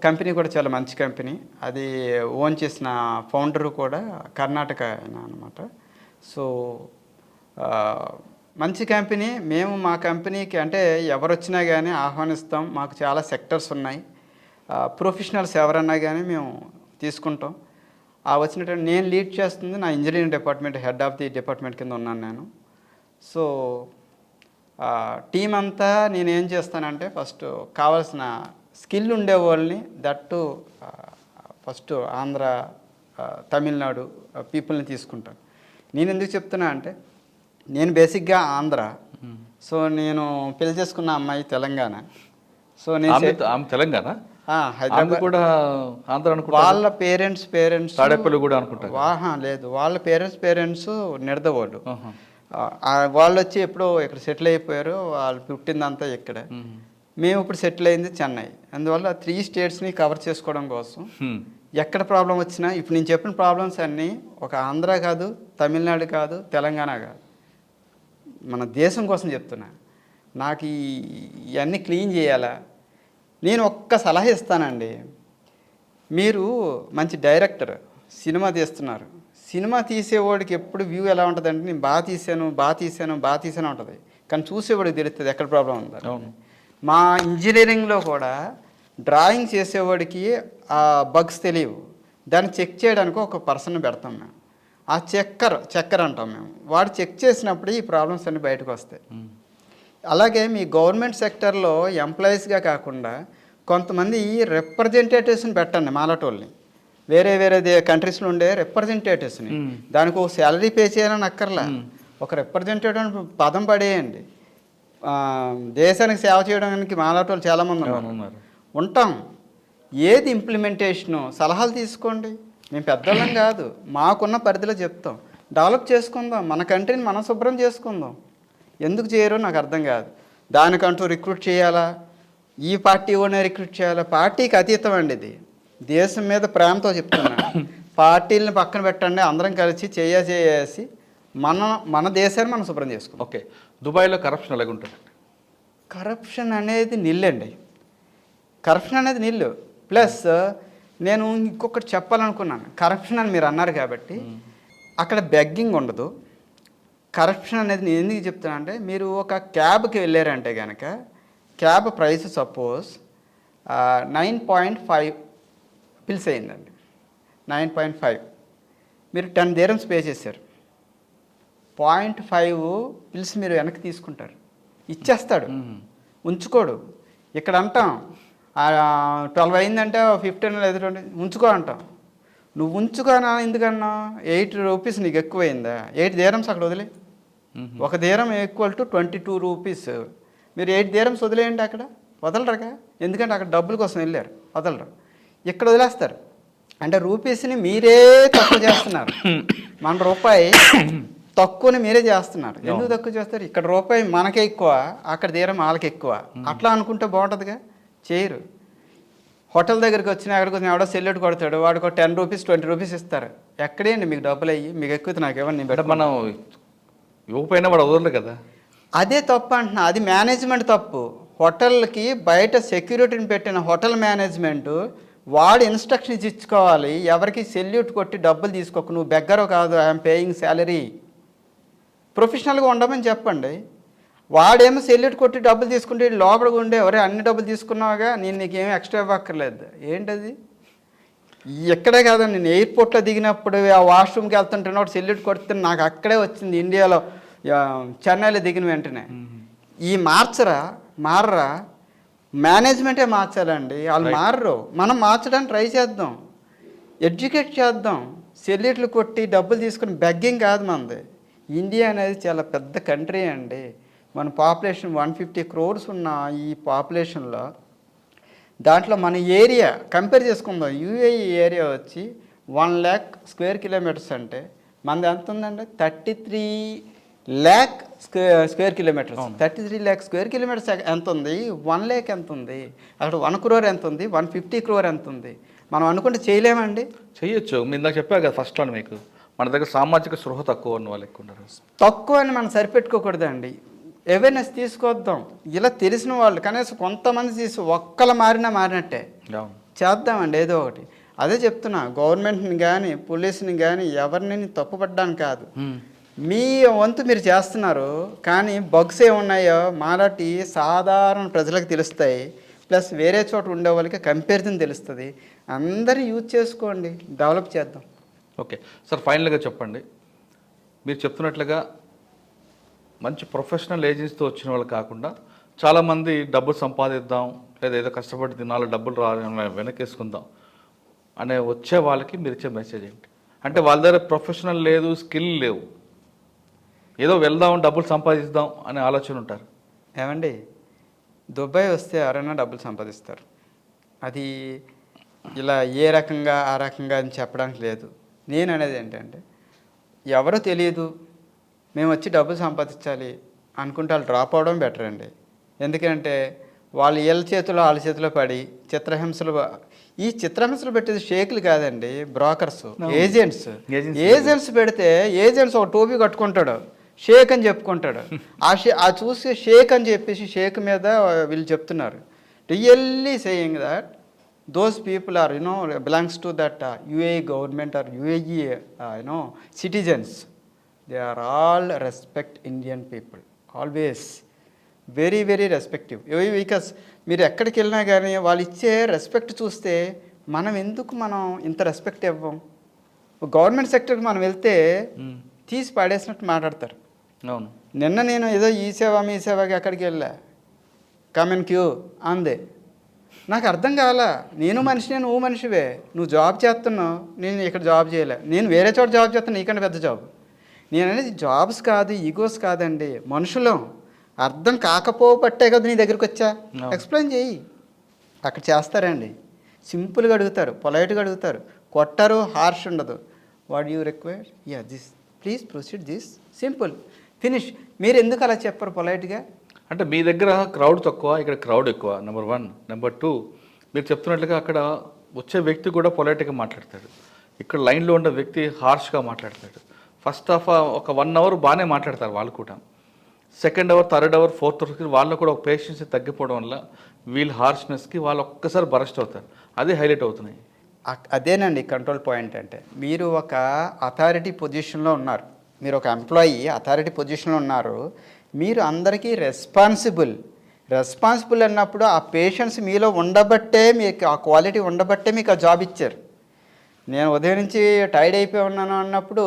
company కూడా చాలా మంచి company. అది ఓన్ చేసిన ఫౌండరు కూడా కర్ణాటక ఆయన అనమాట. సో మంచి కంపెనీ. మేము మా కంపెనీకి అంటే ఎవరు వచ్చినా కానీ ఆహ్వానిస్తాం. మాకు చాలా సెక్టర్స్ ఉన్నాయి. ప్రొఫెషనల్స్ ఎవరన్నా కానీ మేము తీసుకుంటాం. వచ్చినట్టు నేను లీడ్ చేస్తుంది నా engineering department, head of the department కింద ఉన్నాను నేను. సో టీం అంతా నేనేం చేస్తానంటే ఫస్ట్ కావాల్సిన స్కిల్ ఉండేవాళ్ళని, దట్టు ఫస్ట్ ఆంధ్ర, తమిళనాడు పీపుల్ని తీసుకుంటాను. నేను ఎందుకు చెప్తున్నా అంటే నేను బేసిక్గా ఆంధ్ర. సో నేను పెళ్లి చేసుకున్న అమ్మాయి తెలంగాణ. సో నేను తెలంగాణ, హైదరాబాద్ కూడా ఆంధ్ర. వాళ్ళ పేరెంట్స్ తాడేపల్లి కూడా అనుకుంటారు. లేదు, వాళ్ళ పేరెంట్స్ నిడదవోళ్ళు. వాళ్ళు వచ్చి ఎప్పుడో ఇక్కడ సెటిల్ అయిపోయారు. వాళ్ళు పుట్టిందంతా ఇక్కడ. మేము ఇప్పుడు సెటిల్ అయింది చెన్నై. అందువల్ల 3 స్టేట్స్ని కవర్ చేసుకోవడం కోసం ఎక్కడ ప్రాబ్లం వచ్చినా, ఇప్పుడు నేను చెప్పిన ప్రాబ్లమ్స్ అన్నీ ఒక ఆంధ్ర కాదు, తమిళనాడు కాదు, తెలంగాణ కాదు, మన దేశం కోసం చెప్తున్నా. నాకు ఇవన్నీ క్లీన్ చేయాలా. నేను ఒక్క సలహా ఇస్తానండి. మీరు మంచి డైరెక్టర్, సినిమా తీస్తున్నారు. సినిమా తీసేవాడికి ఎప్పుడు వ్యూ ఎలా ఉంటుందంటే నేను బాగా తీసాను ఉంటుంది, కానీ చూసేవాడికి తెలుస్తుంది ఎక్కడ ప్రాబ్లం ఉందో. మా ఇంజనీరింగ్లో కూడా డ్రాయింగ్ చేసేవాడికి ఆ బగ్స్ తెలియవు. దాన్ని చెక్ చేయడానికి ఒక పర్సన్ పెడతాం మేము. ఆ చెక్కర్ అంటాం మేము. వాడు చెక్ చేసినప్పుడు ఈ ప్రాబ్లమ్స్ అన్నీ బయటకు వస్తాయి. అలాగే మీ గవర్నమెంట్ సెక్టర్లో ఎంప్లాయీస్గా కాకుండా కొంతమంది రిప్రజెంటేటివ్స్ని పెట్టండి, మాలాటోళ్ళని. వేరే కంట్రీస్లో ఉండే రిప్రజెంటేటివ్స్ని. దానికి ఒక శాలరీ పే చేయాలని అక్కర్లా, ఒక రిప్రజెంటేటివ్ పదం పడేయండి. దేశానికి సేవ చేయడానికి మాలాటోళ్ళు చాలామంది ఉంటాం. ఏది ఇంప్లిమెంటేషను సలహాలు తీసుకోండి. మేము పెద్దవాళ్ళం కాదు, మాకున్న పరిధిలో చెప్తాం. డెవలప్ చేసుకుందాం, మన కంట్రీని మనం శుభ్రం చేసుకుందాం. ఎందుకు చేయరో నాకు అర్థం కాదు. దానికంటూ రిక్రూట్ చేయాలా, ఈ పార్టీ ఓనే రిక్రూట్ చేయాలా? పార్టీకి అతీతం అండి ఇది. దేశం మీద ప్రేమతో చెప్తున్నా. పార్టీలను పక్కన పెట్టండి, అందరం కలిసి చేసి మన దేశాన్ని మనం శుభ్రం చేసుకుందాం. ఓకే, దుబాయ్లో కరప్షన్ ఎలాగ ఉంటుంది? కరప్షన్ అనేది నిల్లండి. కరప్షన్ అనేది నిల్లు. ప్లస్ నేను ఇంకొకటి చెప్పాలనుకున్నాను. కరప్షన్ అని మీరు అన్నారు కాబట్టి అక్కడ బెగ్గింగ్ ఉండదు. కరప్షన్ అనేది నేను ఎందుకు చెప్తాను అంటే, మీరు ఒక క్యాబ్కి వెళ్ళారంటే కనుక క్యాబ్ ప్రైస్ సపోజ్ 9.5 పిల్స్ అయిందండి. 9.5 మీరు 10 dirhams పే చేశారు. 0.5 పిల్స్ మీరు వెనక్కి తీసుకుంటారు, ఇచ్చేస్తాడు, ఉంచుకోడు. ఇక్కడ అంటాం 12 అయిందంటే 15 లేదా 20 ఉంచుకో అంటాం. నువ్వు ఉంచుకోనా ఎందుకన్నా? 8 రూపీస్ నీకు ఎక్కువైందా? 8 dirhams అక్కడ వదిలే. ఒక dirham ఈక్వల్ టు 22 రూపీస్. మీరు 8 dirhams వదిలేయండి, అక్కడ వదలరుగా. ఎందుకంటే అక్కడ డబ్బుల కోసం వెళ్ళారు, వదలరు. ఇక్కడ వదిలేస్తారు. అంటే రూపీస్ని మీరే తక్కువ చేస్తున్నారు. మన రూపాయి తక్కువని మీరే చేస్తున్నారు. ఎందుకు తక్కువ చేస్తారు? ఇక్కడ రూపాయి మనకే ఎక్కువ, అక్కడ dirham వాళ్ళకి ఎక్కువ. అట్లా అనుకుంటే బాగుంటుందిగా. చేయరు. హోటల్ దగ్గరికి వచ్చిన అక్కడికి వచ్చిన ఎవడో సెల్యూట్ కొడతాడు, వాడికి 10 రూపీస్ 20 రూపీస్ ఇస్తారు. ఎక్కడేండి మీకు డబ్బులు అయ్యి, మీకు ఎక్కువ నాకు ఇవ్వండి నేను అంటే పెట్టుకుంటా. మనం ఇవ్వకపోయినా వాడు వదలరు కదా. అదే తప్పు అంటున్నా, అది మేనేజ్మెంట్ తప్పు. హోటల్కి బయట సెక్యూరిటీని పెట్టిన హోటల్ మేనేజ్మెంటు వాడు ఇన్స్ట్రక్షన్స్ ఇచ్చుకోవాలి, ఎవరికి సెల్యూట్ కొట్టి డబ్బులు తీసుకోకు, నువ్వు బెగ్గరో కాదు, ఐఎమ్ పేయింగ్ శాలరీ, ప్రొఫెషనల్గా ఉండమని చెప్పండి. వాడేమో సెల్యూట్ కొట్టి డబ్బులు తీసుకుంటే లోపలికి ఉండే ఎవరే అన్ని డబ్బులు తీసుకున్నావుగా, నేను నీకేమీ ఎక్స్ట్రా ఇవ్వక్కర్లేదు. ఏంటది? ఎక్కడే కాదు, నేను ఎయిర్పోర్ట్లో దిగినప్పుడు ఆ వాష్రూమ్కి వెళ్తుంటే సెల్యూట్ కొడితే నాకు అక్కడే వచ్చింది, ఇండియాలో చెన్నైలో దిగిన వెంటనే. ఈ మారరా మేనేజ్మెంటే మార్చాలండి, వాళ్ళు మారరు. మనం మార్చడానికి ట్రై చేద్దాం, ఎడ్యుకేట్ చేద్దాం. సెల్యూట్లు కొట్టి డబ్బులు తీసుకుని బెగ్గింగ్ కాదు మనది. ఇండియా అనేది చాలా పెద్ద కంట్రీ అండి. మన పాపులేషన్ 150 crores ఉన్న ఈ పాపులేషన్లో దాంట్లో మన ఏరియా కంపేర్ చేసుకుందాం. యూఏఈ ఏరియా వచ్చి 1 lakh square kilometers అంటే మనది ఎంత ఉందండి? 33 lakh square kilometers. 33 lakh square kilometers ఎంత ఉంది? 1 lakh ఎంత ఉంది? అక్కడ 1 crore ఎంత ఉంది? 150 crore ఎంత ఉంది? మనం అనుకుంటే చేయలేమండి. చేయొచ్చు. మీరు ఇందాక చెప్పా కదా ఫస్ట్ వన్, మీకు మన దగ్గర సామాజిక స్పృహ తక్కువ ఉన్న వాళ్ళు ఎక్కువ ఉన్నారు. తక్కువ అని మనం సరిపెట్టుకోకూడదండి, అవేర్నెస్ తీసుకొద్దాం. ఇలా తెలిసిన వాళ్ళు కనీసం కొంతమంది ఒక్కరు మారినట్టే చేద్దామండి ఏదో ఒకటి. అదే చెప్తున్నా, గవర్నమెంట్ని కానీ పోలీసుని కానీ ఎవరిని తప్పుపడ్డానికి కాదు, మీ వంతు మీరు చేస్తున్నారు. కానీ బగ్స్ ఏమున్నాయో మాలాంటి సాధారణ ప్రజలకు తెలుస్తాయి, ప్లస్ వేరే చోట ఉండే వాళ్ళకి కంపారిజన్ తెలుస్తుంది. అందరూ యూజ్ చేసుకోండి, డెవలప్ చేద్దాం. ఓకే సార్, ఫైనల్గా చెప్పండి, మీరు చెప్తున్నట్లుగా మంచి ప్రొఫెషనల్ ఏజెన్సీతో వచ్చిన వాళ్ళు కాకుండా చాలామంది డబ్బులు సంపాదిద్దాం, లేదా ఏదో కష్టపడి తినాలి, డబ్బులు వెనకేసుకుందాం అనే వచ్చే వాళ్ళకి మీరు ఇచ్చే మెసేజ్ ఏంటి? అంటే వాళ్ళ దగ్గర ప్రొఫెషనల్ లేదు, స్కిల్ లేవు, ఏదో వెళ్దాం డబ్బులు సంపాదిద్దాం అనే ఆలోచన ఉంటారు. ఏమండి, దుబాయ్ వస్తే ఎవరైనా డబ్బులు సంపాదిస్తారు. అది ఇలా ఏ రకంగా ఆ రకంగా అని చెప్పడానికి లేదు. నేను అనేది ఏంటంటే, ఎవరో తెలియదు మేము వచ్చి డబ్బులు సంపాదించాలి అనుకుంటే వాళ్ళు డ్రాప్ అవడం బెటర్ అండి. ఎందుకంటే వాళ్ళు వాళ్ళ చేతిలో పడి ఈ చిత్రహింసలు పెట్టేది షేకులు కాదండి, బ్రోకర్స్, ఏజెంట్స్ పెడితే ఏజెంట్స్ ఒక టోపీ కట్టుకుంటాడు, షేక్ అని చెప్పుకుంటాడు. ఆ చూసి షేక్ అని చెప్పేసి షేక్ మీద వీళ్ళు చెప్తున్నారు. Really saying that those people are belongs to that UAE government or UAE citizens. They are all respect Indian people, always very very respective. Because మీరు ఎక్కడికి వెళ్ళినా కానీ వాళ్ళు ఇచ్చే రెస్పెక్ట్ చూస్తే మనం ఇంత రెస్పెక్ట్ ఇవ్వం. గవర్నమెంట్ సెక్టర్కి మనం వెళ్తే తీసి పడేసినట్టు మాట్లాడతారు. అవును, నిన్న నేను ఏదో ఈ సేవకి అక్కడికి వెళ్ళా, కమెన్ క్యూ అందే, నాకు అర్థం కావాలా. నేను మనిషినే, నువ్వు మనిషివే. నువ్వు జాబ్ చేస్తున్నావు, నేను ఇక్కడ జాబ్ చేయలే, నేను వేరే చోట జాబ్ చేస్తాను, నీకంటే పెద్ద జాబ్. నేను అనేది జాబ్స్ కాదు, ఈగోస్ కాదండి, మనుషులం. అర్థం కాకపోబట్టే కదా నీ దగ్గరికి వచ్చా, ఎక్స్ప్లెయిన్ చేయి. అక్కడ చేస్తారండి, సింపుల్గా అడుగుతారు, పొలైట్గా అడుగుతారు, కొట్టరు, హార్ష్ ఉండదు. What you require, yeah this please proceed, this simple, finish. మీరు ఎందుకు అలా చెప్పరు పొలైట్గా? అంటే మీ దగ్గర క్రౌడ్ తక్కువ, ఇక్కడ క్రౌడ్ ఎక్కువ, నెంబర్ 1. నెంబర్ 2, మీరు చెప్తున్నట్లుగా అక్కడ వచ్చే వ్యక్తి కూడా పొలైట్గా మాట్లాడతాడు, ఇక్కడ లైన్లో ఉన్న వ్యక్తి హార్ష్గా మాట్లాడతాడు. ఫస్ట్ ఆఫ్ ఒక 1 hour బాగానే మాట్లాడతారు వాళ్ళు కూడా, second hour, third hour, fourth అవర్కి వాళ్ళు కూడా ఒక పేషెన్స్ తగ్గిపోవడం వల్ల వీళ్ళ హార్ష్నెస్కి వాళ్ళు ఒక్కసారి బరస్ట్ అవుతారు. అదే హైలైట్ అవుతున్నాయి. అదేనండి కంట్రోల్ పాయింట్ అంటే. మీరు ఒక అథారిటీ పొజిషన్లో ఉన్నారు, మీరు ఒక ఎంప్లాయీ అథారిటీ పొజిషన్లో ఉన్నారు, మీరు అందరికీ రెస్పాన్సిబుల్ అన్నప్పుడు ఆ పేషెన్స్ మీలో ఉండబట్టే, మీకు ఆ క్వాలిటీ ఉండబట్టే మీకు ఆ జాబ్ ఇచ్చారు. నేను ఉదయం నుంచి టైర్డ్ అయిపోయి ఉన్నాను అన్నప్పుడు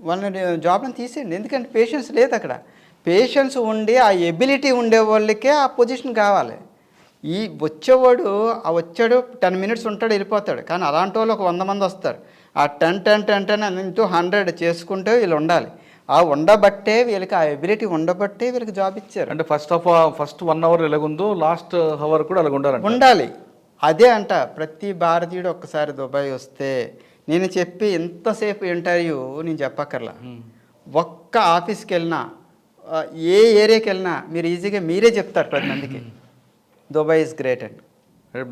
వాళ్ళని జాబ్ని తీసేయండి, ఎందుకంటే పేషెన్స్ లేదు అక్కడ. పేషెన్స్ ఉండి ఆ ఎబిలిటీ ఉండే వాళ్ళకే ఆ పొజిషన్ కావాలి. ఈ వచ్చాడు 10 minutes ఉంటాడు, వెళ్ళిపోతాడు. కానీ అలాంటి వాళ్ళు ఒక 100 మంది వస్తారు, ఆ 10 into 100 చేసుకుంటే వీళ్ళు ఉండాలి. ఆ ఉండబట్టే వీళ్ళకి ఆ ఎబిలిటీ ఉండబట్టే వీళ్ళకి జాబ్ ఇచ్చారు. అంటే ఫస్ట్ 1 hour ఎలాగుందో లాస్ట్ అవర్ కూడా అలాగ ఉండాలి. అదే అంట, ప్రతి భారతీయుడు ఒక్కసారి దుబాయ్ వస్తే, నేను చెప్పి ఎంతసేపు ఇంటర్వ్యూ నేను చెప్పక్కర్లా, ఒక్క ఆఫీస్కి వెళ్ళినా, ఏ ఏరియాకి వెళ్ళినా మీరు ఈజీగా మీరే చెప్తారు 10 మందికి, దుబాయ్ ఈజ్ గ్రేట్ అండి.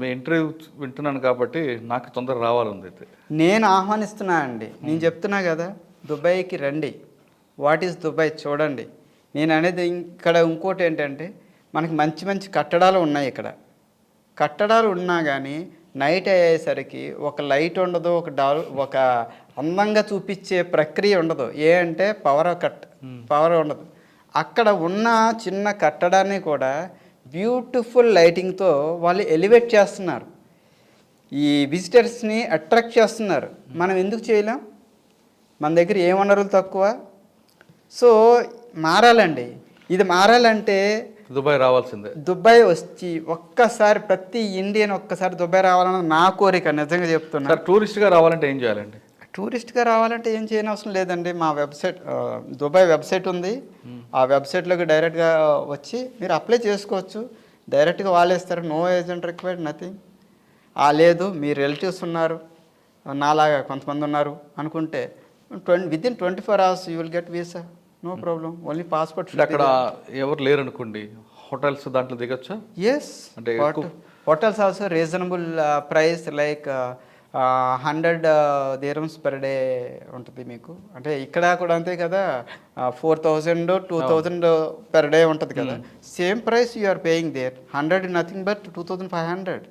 మీ ఇంటర్వ్యూ వింటున్నాను కాబట్టి నాకు తొందరగా రావాలంది అయితే. నేను ఆహ్వానిస్తున్నా అండి. నేను చెప్తున్నా కదా, దుబాయ్కి రండి. వాట్ ఈస్ దుబాయ్ చూడండి. నేను అనేది ఇక్కడ ఇంకోటి ఏంటంటే, మనకి మంచి మంచి కట్టడాలు ఉన్నాయి ఇక్కడ. కట్టడాలు ఉన్నా కానీ నైట్ అయ్యేసరికి ఒక లైట్ ఉండదు, ఒక అందంగా చూపించే ప్రక్రియ ఉండదు. అంటే పవర్ ఉండదు. అక్కడ ఉన్న చిన్న కట్టడాన్ని కూడా బ్యూటిఫుల్ లైటింగ్తో వాళ్ళు ఎలివేట్ చేస్తున్నారు, ఈ విజిటర్స్ని అట్రాక్ట్ చేస్తున్నారు. మనం ఎందుకు చేయలేం? మన దగ్గర ఏ వనరులు తక్కువ? సో మారాలండి. ఇది మారాలంటే దుబాయ్ రావాల్సిందే. దుబాయ్ వచ్చి ఒక్కసారి ప్రతి ఇండియన్ ఒక్కసారి దుబాయ్ రావాలన్నది నా కోరిక. నిజంగా చెప్తున్నా. టూరిస్ట్గా రావాలంటే ఏం చేయాలండి? టూరిస్ట్గా రావాలంటే ఏం చేయని అవసరం లేదండి. మా వెబ్సైట్, దుబాయ్ వెబ్సైట్ ఉంది. ఆ వెబ్సైట్లోకి డైరెక్ట్గా వచ్చి మీరు అప్లై చేసుకోవచ్చు. డైరెక్ట్గా వాళ్ళే ఇస్తారు. No agent required, nothing. లేదు మీ రిలేటివ్స్ ఉన్నారు, నాలాగా కొంతమంది ఉన్నారు అనుకుంటే within 24 hours you will get visa, no problem. Only passport. అక్కడ ఎవరు లేరు అనుకోండి, హోటల్స్ దాంట్లో దిగొచ్చా? ఎస్, అంటే hotels also reasonable price, like 100 dirhams per day ఉంటుంది మీకు. అంటే ఇక్కడ కూడా అంతే కదా, 4000 2000 per day ఉంటుంది కదా. Same price you are paying there. 100 nothing but 2500.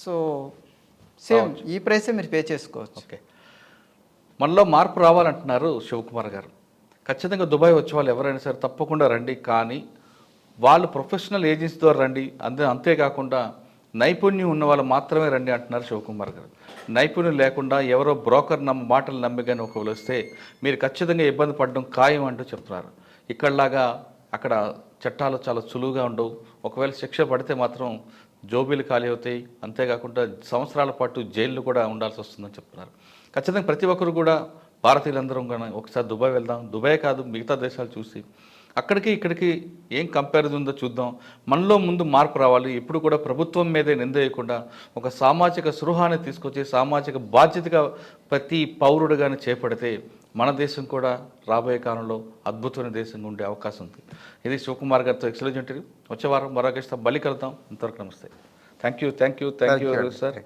So same ఈ ప్రైసే మీరు పే చేసుకోవచ్చు. ఓకే, మనలో మార్పు రావాలంటున్నారు శివకుమార్ గారు. ఖచ్చితంగా దుబాయ్ వచ్చే వాళ్ళు ఎవరైనా సరే తప్పకుండా రండి, కానీ వాళ్ళు ప్రొఫెషనల్ ఏజెన్సీ ద్వారా రండి. అంతేకాకుండా నైపుణ్యం ఉన్న వాళ్ళు మాత్రమే రండి అంటున్నారు శివకుమార్ గారు. నైపుణ్యం లేకుండా ఎవరో బ్రోకర్ మాటలు నమ్మి కానీ ఒకవేళ వస్తే మీరు ఖచ్చితంగా ఇబ్బంది పడడం ఖాయం అంటూ చెప్తున్నారు. ఇక్కడలాగా అక్కడ చట్టాలు చాలా సులువుగా ఉండవు. ఒకవేళ శిక్ష పడితే మాత్రం జోబీలు ఖాళీ అవుతాయి. అంతేకాకుండా సంవత్సరాల పాటు జైళ్ళు కూడా ఉండాల్సి వస్తుందని చెప్తున్నారు. ఖచ్చితంగా ప్రతి ఒక్కరు కూడా భారతీయులందరం కానీ ఒకసారి దుబాయ్ వెళ్దాం. దుబాయ్ కాదు, మిగతా దేశాలు చూసి అక్కడికి ఇక్కడికి ఏం కంపారిజన్ ఉందో చూద్దాం. మనలో ముందు మార్పు రావాలి. ఇప్పుడు కూడా ప్రభుత్వం మీదే నిందేయకుండా ఒక సామాజిక స్పృహాన్ని తీసుకొచ్చి సామాజిక బాధ్యతగా ప్రతి పౌరుడుగానే చేపడితే మన దేశం కూడా రాబోయే కాలంలో అద్భుతమైన దేశంగా ఉండే అవకాశం ఉంది. ఇది శివకుమార్ గారితో ఎక్సలెంట్ ఇంటర్వ్యూ. వచ్చే వారం మరో గెస్ట్తో మళ్ళీ కలుద్దాం. ఇంతవరకు నమస్తే. Thank you sir.